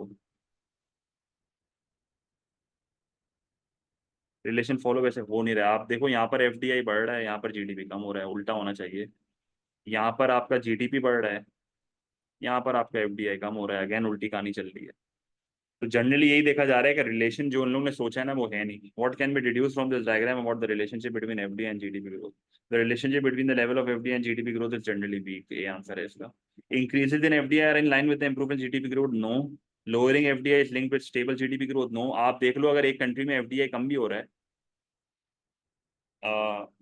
रिलेशन फॉलो वैसे हो नहीं रहा है। आप देखो यहाँ पर एफडीआई बढ़ रहा है, यहाँ पर जीडीपी कम हो रहा है, उल्टा होना चाहिए। यहाँ पर आपका जीडीपी बढ़ रहा है, यहाँ पर आपका एफडीआई कम हो रहा है, अगेन उल्टी कहानी चल रही है। तो जनरली यही देखा जा रहा है कि रिलेशन जो उन लोगों ने सोचा है ना वो है नहीं। What can be deduce from this diagram about the relationship between FDI and GDP growth? The relationship between the level of FDI and GDP growth is generally weak. ये आंसर है इसका। Increases in FDI are in line with the improvement GDP growth? No. Lowering FDI is linked with stable GDP growth? No. आप देख लो, अगर एक country में FDI कम भी हो रहा है,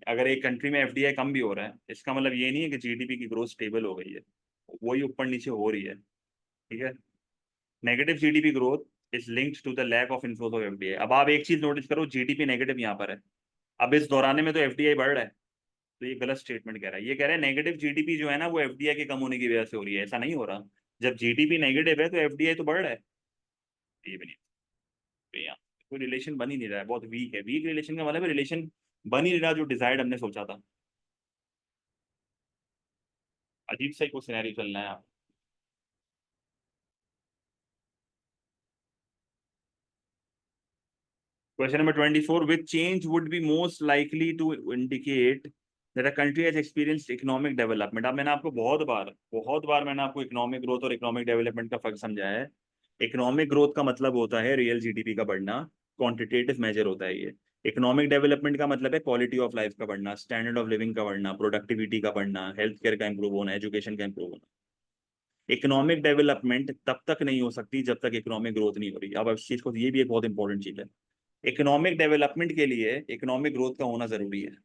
अगर एक कंट्री में एफडीआई कम भी हो रहा है, इसका मतलब ये नहीं है कि जीडीपी की ग्रोथ स्टेबल हो गई है, वही ऊपर नीचे हो रही है। ठीक है। Negative GDP growth is linked to the lack of inflows of FDI. अब आप एक चीज नोटिस करो, जीडीपी नेगेटिव यहाँ पर है, अब इस दौरान में तो एफडीआई बढ़ रहा है। तो ये गलत स्टेटमेंट कह रहा है। ये कह रहा है नेगेटिव जीडीपी जो है ना वो एफडीआई के कम होने की वजह से हो रही है। ऐसा नहीं हो रहा। जब जीडीपी नेगेटिव है तो एफडीआई तो बढ़ रहा है। ये भी नहीं, तो यहाँ कोई रिलेशन बन ही नहीं रहा है, बहुत वीक है। वीक रिलेशन का मतलब है रिलेशन बन ही नहीं रहा जो डिजायर्ड हमने सोचा था। अजीब सा ही कुछ सिनेरियो चल रहा है। Question number 24. Which change would be most likely to indicate that a country has experienced economic development? अब मैंने आपको बहुत बार मैंने आपको इकोनॉमिक ग्रोथ और इकोनॉमिक डेवलपमेंट का फर्क समझाया है। इकोनॉमिक ग्रोथ का मतलब होता है रियल जीडीपी का बढ़ना, क्वांटिटेटिव मेजर होता है ये। इकोनॉमिक डेवलपमेंट का मतलब है क्वालिटी ऑफ लाइफ का बढ़ना, स्टैंडर्ड ऑफ लिविंग का बढ़ना, प्रोडक्टिविटी का बढ़ना, हेल्थ केयर का इंप्रूव होना, एजुकेशन का इंप्रूव होना। इकोनॉमिक डेवलपमेंट तब तक नहीं हो सकती जब तक इकोनॉमिक ग्रोथ नहीं हो रही। अब इस चीज को, ये भी एक बहुत इंपॉर्टेंट चीज है। इकोनॉमिक डेवलपमेंट के लिए इकोनॉमिक ग्रोथ का होना जरूरी है,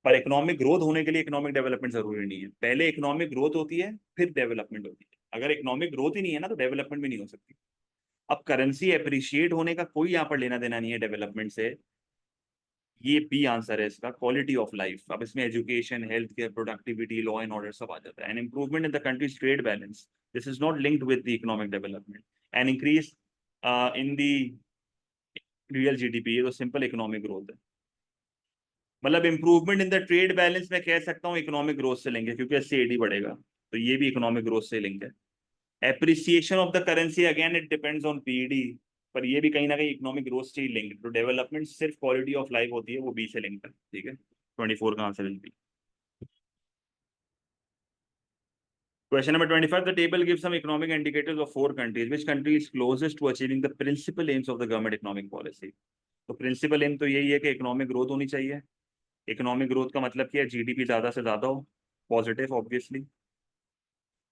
पर इकोनॉमिक ग्रोथ होने के लिए इकोनॉमिक डेवलपमेंट जरूरी नहीं है। पहले इकोनॉमिक ग्रोथ होती है, फिर डेवलपमेंट होती है। अगर इकोनॉमिक ग्रोथ ही नहीं है ना तो डेवलपमेंट भी नहीं हो सकती। अब करेंसी अप्रिशिएट होने का कोई यहाँ पर लेना देना नहीं है डेवलपमेंट से। ये बी आंसर है इसका, क्वालिटी ऑफ लाइफ। अब इसमें education, health care, productivity, law and order सब आ जाता है। An improvement in the country's trade balance, this is not linked with the economic development. An increase in the real GDP, ये तो simple economic growth है। मतलब improvement in the trade balance मैं कह सकता हूँ इकोनॉमिक ग्रोथ से लेंगे, क्योंकि इससे एडी बढ़ेगा, तो ये भी इकोनॉमिक ग्रोथ से लिंक है। Appreciation of the currency, again it depends on PD, पर ये भी कहीं ना कहीं इकोनॉमिक ग्रोथ से ही लिंक। तो डेवलपमेंट सिर्फ क्वालिटी ऑफ लाइफ होती है, वो बी से लिंक है। ठीक है, 24 का answer is B. Question number 25. The table gives some economic indicators of four countries. Which country is closest to achieving the principal aims of the government economic policy? तो principal M तो यही है कि economic growth होनी चाहिए। Economic growth का मतलब क्या है? जीडीपी ज्यादा से ज्यादा हो, positive obviously.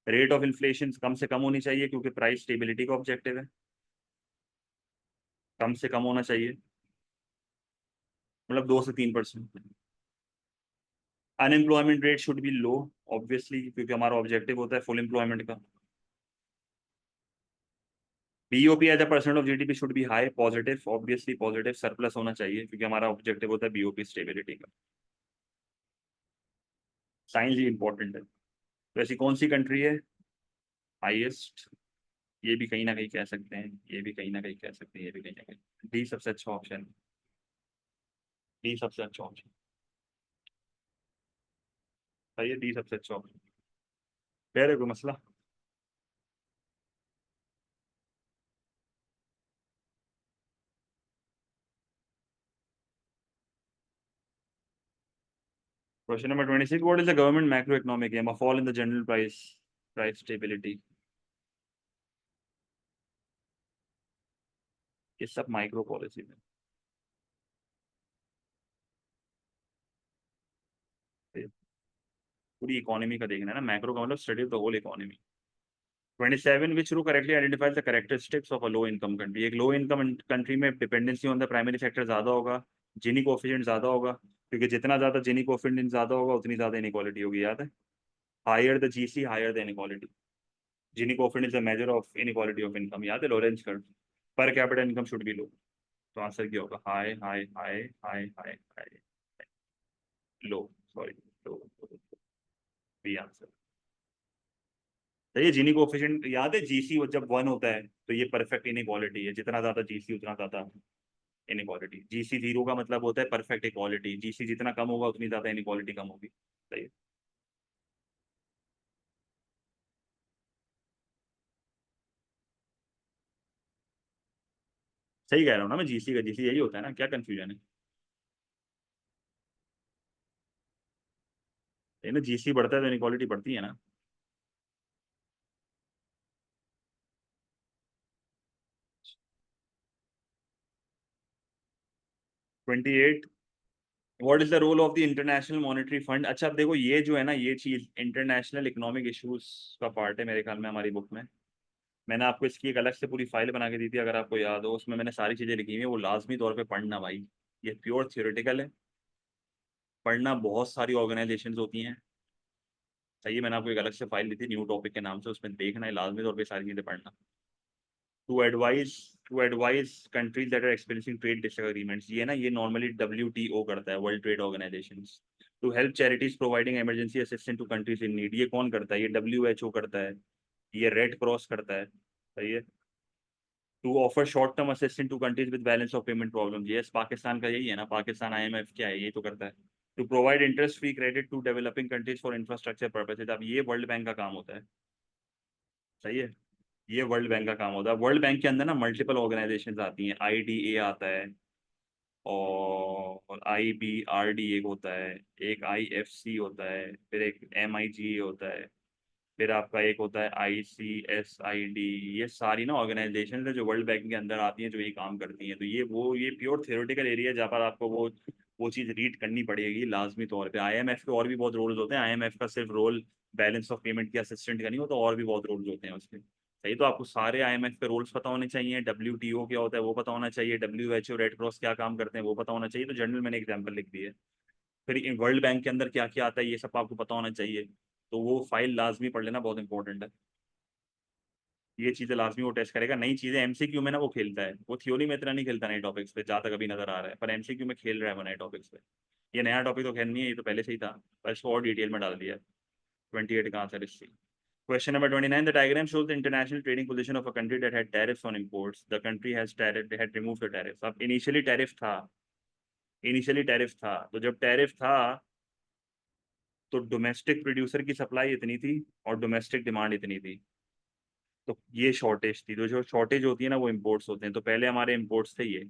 Rate of inflation कम से कम होनी चाहिए, क्योंकि प्राइस स्टेबिलिटी का ऑब्जेक्टिव है। कम से कम होना चाहिए, मतलब 2 से 3%। Unemployment rate should be low, obviously, क्योंकि हमारा ऑब्जेक्टिव होता है फुल एम्प्लॉयमेंट का। BOP as a percent of GDP should be high, positive, obviously positive. Surplus होना चाहिए, क्योंकि हमारा ऑब्जेक्टिव होता है बीओपी स्टेबिलिटी का। साइंस ही इंपॉर्टेंट है। तो ऐसी कौन सी कंट्री है हाईएस्ट? ये भी कहीं ना कहीं कह सकते हैं, ये भी कहीं ना कहीं कह सकते हैं, ये भी कहीं ना कहीं। डी सबसे अच्छा ऑप्शन, डी सबसे अच्छा ऑप्शन। सही है, डी सबसे अच्छा ऑप्शन। कह रहे कोई मसला? Question number 26. What is the government macroeconomic aim? A fall in the general price stability. ये सब माइक्रो पॉलिसी में। पूरी इकोनॉमी का देखना है ना, मैक्रो का मतलब study of the whole economy. 27. Which row correctly identifies the characteristics of a low income country? एक लो इनकम कंट्री में dependency on the primary sector ज्यादा होगा, जिनी कोफिशिएंट ज्यादा होगा, क्योंकि जितना ज्यादा जिनी कोफिशिएंट ज्यादा होगा उतनी ज्यादा इनइक्वालिटी होगी, याद है? Higher the GC higher the inequality. Gini coefficient is the measure of inequality of income, याद है? Lorenz curve. Per capita income should be low. तो आंसर क्या होगा? High high high high high high low, sorry, low, B answer. तो ये जीनी coefficient याद है, GC जब 1 होता है तो ये परफेक्ट इनइक्वालिटी है, जितना ज्यादा जीसी उतना ज्यादा इनइक्वालिटी। जीसी 0 का मतलब होता है परफेक्ट इक्वालिटी, जीसी जितना कम होगा उतनी ज्यादा इनइक्वालिटी कम होगी। सही है। सही कह रहा हूँ ना मैं, जीसी का जीसी यही होता है ना, क्या कंफ्यूजन है? ना जीसी बढ़ता है तो इनइक्वालिटी बढ़ती है ना। 28, what is the role of the international monetary fund? अच्छा अब देखो, ये जो है ना, ये चीज इंटरनेशनल इकोनॉमिक इश्यूज का पार्ट है मेरे ख्याल में हमारी बुक में। मैंने आपको इसकी एक अलग से पूरी फाइल बना के दी थी, अगर आपको याद हो, उसमें मैंने सारी चीजें लिखी हुई है, वो लाजमी तौर पे पढ़ना भाई। ये प्योर थियोरेटिकल है, पढ़ना। बहुत सारी ऑर्गेनाइजेशंस होती हैं। सही है, मैंने आपको एक अलग से फाइल दी थी न्यू टॉपिक के नाम से, उसमें देखना है लाजमी तौर पे सारी चीजें पढ़ना। To advise countries that are experiencing trade disagreements, ये ना, ये नॉर्मली WTO करता है, world trade organization. To help charities providing emergency assistance to countries in need, ये कौन करता है? ये WHO करता है, ये रेड क्रॉस करता है। सही है। To offer short term assistance to countries with balance of payment problem, ये पाकिस्तान का यही है ना, पाकिस्तान IMF क्या है, ये तो करता है। To provide interest free credit to developing countries for infrastructure purposes, अब ये वर्ल्ड बैंक का काम होता है। सही है। ये वर्ल्ड बैंक का काम होता है। वर्ल्ड बैंक के अंदर ना मल्टीपल ऑर्गेनाइजेशंस आती हैं, IDA आता है, और IBRD एक होता है, एक IFC होता है, फिर एक MIG होता है, फिर आपका एक होता है ICSID। ये सारी ना ऑर्गेनाइजेशन है जो वर्ल्ड बैंक के अंदर आती हैं, जो ये काम करती हैं। तो ये प्योर थ्योरेटिकल एरिया है, जहाँ पर आपको वो चीज़ रीड करनी पड़ेगी लाजमी तौर पे। IMF के और भी बहुत रोल्स होते हैं, IMF का सिर्फ रोल बैलेंस ऑफ पेमेंट की असिस्टेंट का नहीं होता, और भी बहुत रोल्स होते हैं उसके। सही, तो आपको सारे IMF के रोल्स पता होने चाहिए, WTO क्या होता है वो पता होना चाहिए, WHO रेड क्रॉस क्या काम करते हैं वो पता होना चाहिए। तो जनरल मैंने एग्जाम्पल लिख दी है। फिर वर्ल्ड बैंक के अंदर क्या क्या आता है ये सब आपको पता होना चाहिए। तो वो फाइल लाजमी पढ़ लेना, बहुत इंपॉर्टेंट है। ये चीजें लाजमी वो टेस्ट करेगा। नई चीजें MCQ में ना वो खेलता है, वो थ्योरी में इतना नहीं खेलता नए टॉपिक्स पे, जहाँ तक अभी नजर आ रहा है, पर MCQ में खेल रहा है वो नए टॉपिक्स पे। ये नया टॉपिक तो खेल नहीं है, ये तो पहले से ही था, पर इसको और डिटेल में डाल दिया। 28 का आंसर इस। Question number 29. The diagram shows the international trading position of a country that had tariffs on imports. The country had removed the tariffs. अब इनिशियली टैरिफ था, तो जब टैरिफ था तो डोमेस्टिक प्रोड्यूसर की सप्लाई इतनी थी और डोमेस्टिक डिमांड इतनी थी, तो ये शॉर्टेज थी। तो जो शॉर्टेज होती है ना वो इम्पोर्ट्स होते हैं, तो पहले हमारे इम्पोर्ट्स थे ये।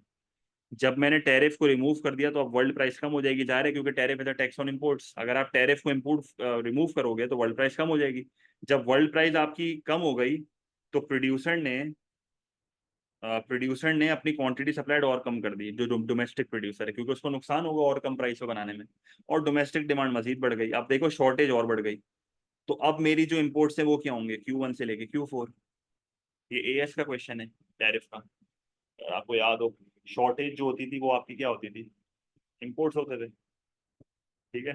जब मैंने टैरिफ को रिमूव कर दिया तो अब वर्ल्ड प्राइस कम हो जाएगी, जाहिर है, क्योंकि टैरिफ है टैक्स ऑन इम्पोर्ट्स। अगर आप टैरिफ को इम्पोर्ट रिमूव करोगे तो वर्ल्ड प्राइस कम हो जाएगी। जब वर्ल्ड प्राइस आपकी कम हो गई तो प्रोड्यूसर ने अपनी क्वांटिटी सप्लाइड और कम कर दी, जो डोमेस्टिक प्रोड्यूसर है, क्योंकि उसको नुकसान होगा और कम प्राइस पे बनाने में। और डोमेस्टिक डिमांड मजीद बढ़ गई, अब देखो शॉर्टेज और बढ़ गई। तो अब मेरी जो इम्पोर्ट्स हैं वो क्या होंगे? Q1 से लेके Q4। ये AS का क्वेश्चन है, टैरिफ का। अगर आपको याद हो, शॉर्टेज जो होती थी वो आपकी क्या होती थी? इम्पोर्ट्स होते थे। ठीक है।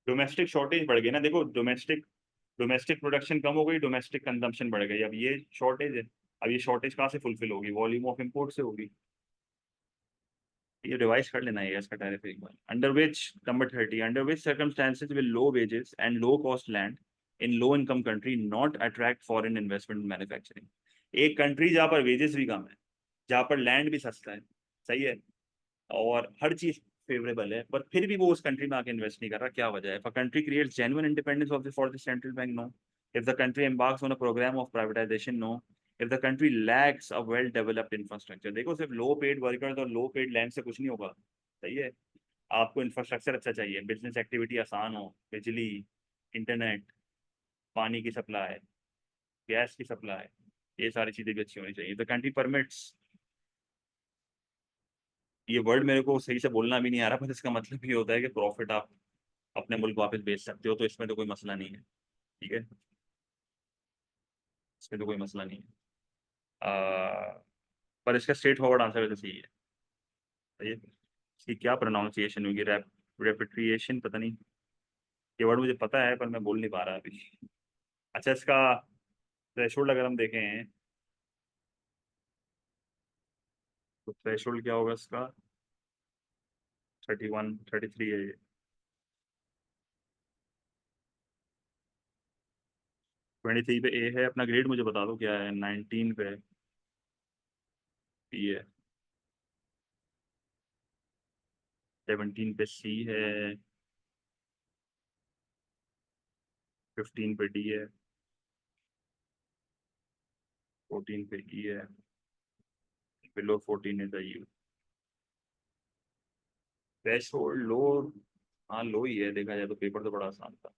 डोमेस्टिक शॉर्टेज बढ़ गई ना, देखो, डोमेस्टिक डोमेस्टिक प्रोडक्शन कम हो गई, डोमेस्टिक कंजम्पशन बढ़ गई, अब ये शॉर्टेज है। अब ये शॉर्टेज कहाँ से फुलफिल होगी? वॉल्यूम ऑफ इम्पोर्ट से होगी। ये रिवाइज कर लेना है इसका टैरिफ एक बार। Under which, number 30, under which circumstances will low wages and low cost land in low income country not attract foreign investment manufacturing. एक कंट्री जहाँ पर वेजेस भी कम है, जहाँ पर लैंड भी सस्ता है, सही है, और हर चीज फेवरेबल है, पर फिर भी वो उस कंट्री में आके इन्वेस्ट नहीं कर रहा, क्या वजह है? If a country creates genuine independence of the for the central bank, no. If the country embarks on a program of privatization, no. If the country lacks a well developed infrastructure, देखो सिर्फ लो paid workers और लो paid land से कुछ नहीं होगा। सही है। आपको इंफ्रास्ट्रक्चर अच्छा चाहिए, बिजनेस एक्टिविटी आसान हो, बिजली, इंटरनेट, पानी की सप्लाई, गैस की सप्लाई, ये सारी चीजें भी अच्छी होनी चाहिए। द कंट्री परमिट्स, ये वर्ड मेरे को सही से बोलना भी नहीं आ रहा, पर इसका मतलब ये होता है कि प्रॉफिट आप अपने मुल्क वापस भेज सकते हो, तो इसमें तो कोई मसला नहीं है। ठीक है, इसमें तो कोई मसला नहीं है। पर इसका स्ट्रेट फॉरवर्ड आंसर वैसे सही है। सही है। इसकी क्या प्रोनाउंसिएशन होगी? रेपिट्रिएशन, पता नहीं। ये वर्ड मुझे पता है पर मैं बोल नहीं पा रहा अभी। अच्छा, इसका थ्रेशोल्ड अगर हम देखें तो थ्रेशोल्ड क्या होगा इसका? 31 33 है ये। 23 पे ए है। अपना ग्रेड मुझे बता दो क्या है? 19 पे बी है। 17 पे सी है। 15 पे डी है। 14 पे ई है। बिलो 14 है द यू। थ्रेशोल्ड लो। हाँ लो ही है, देखा जाए तो पेपर तो बड़ा आसान था।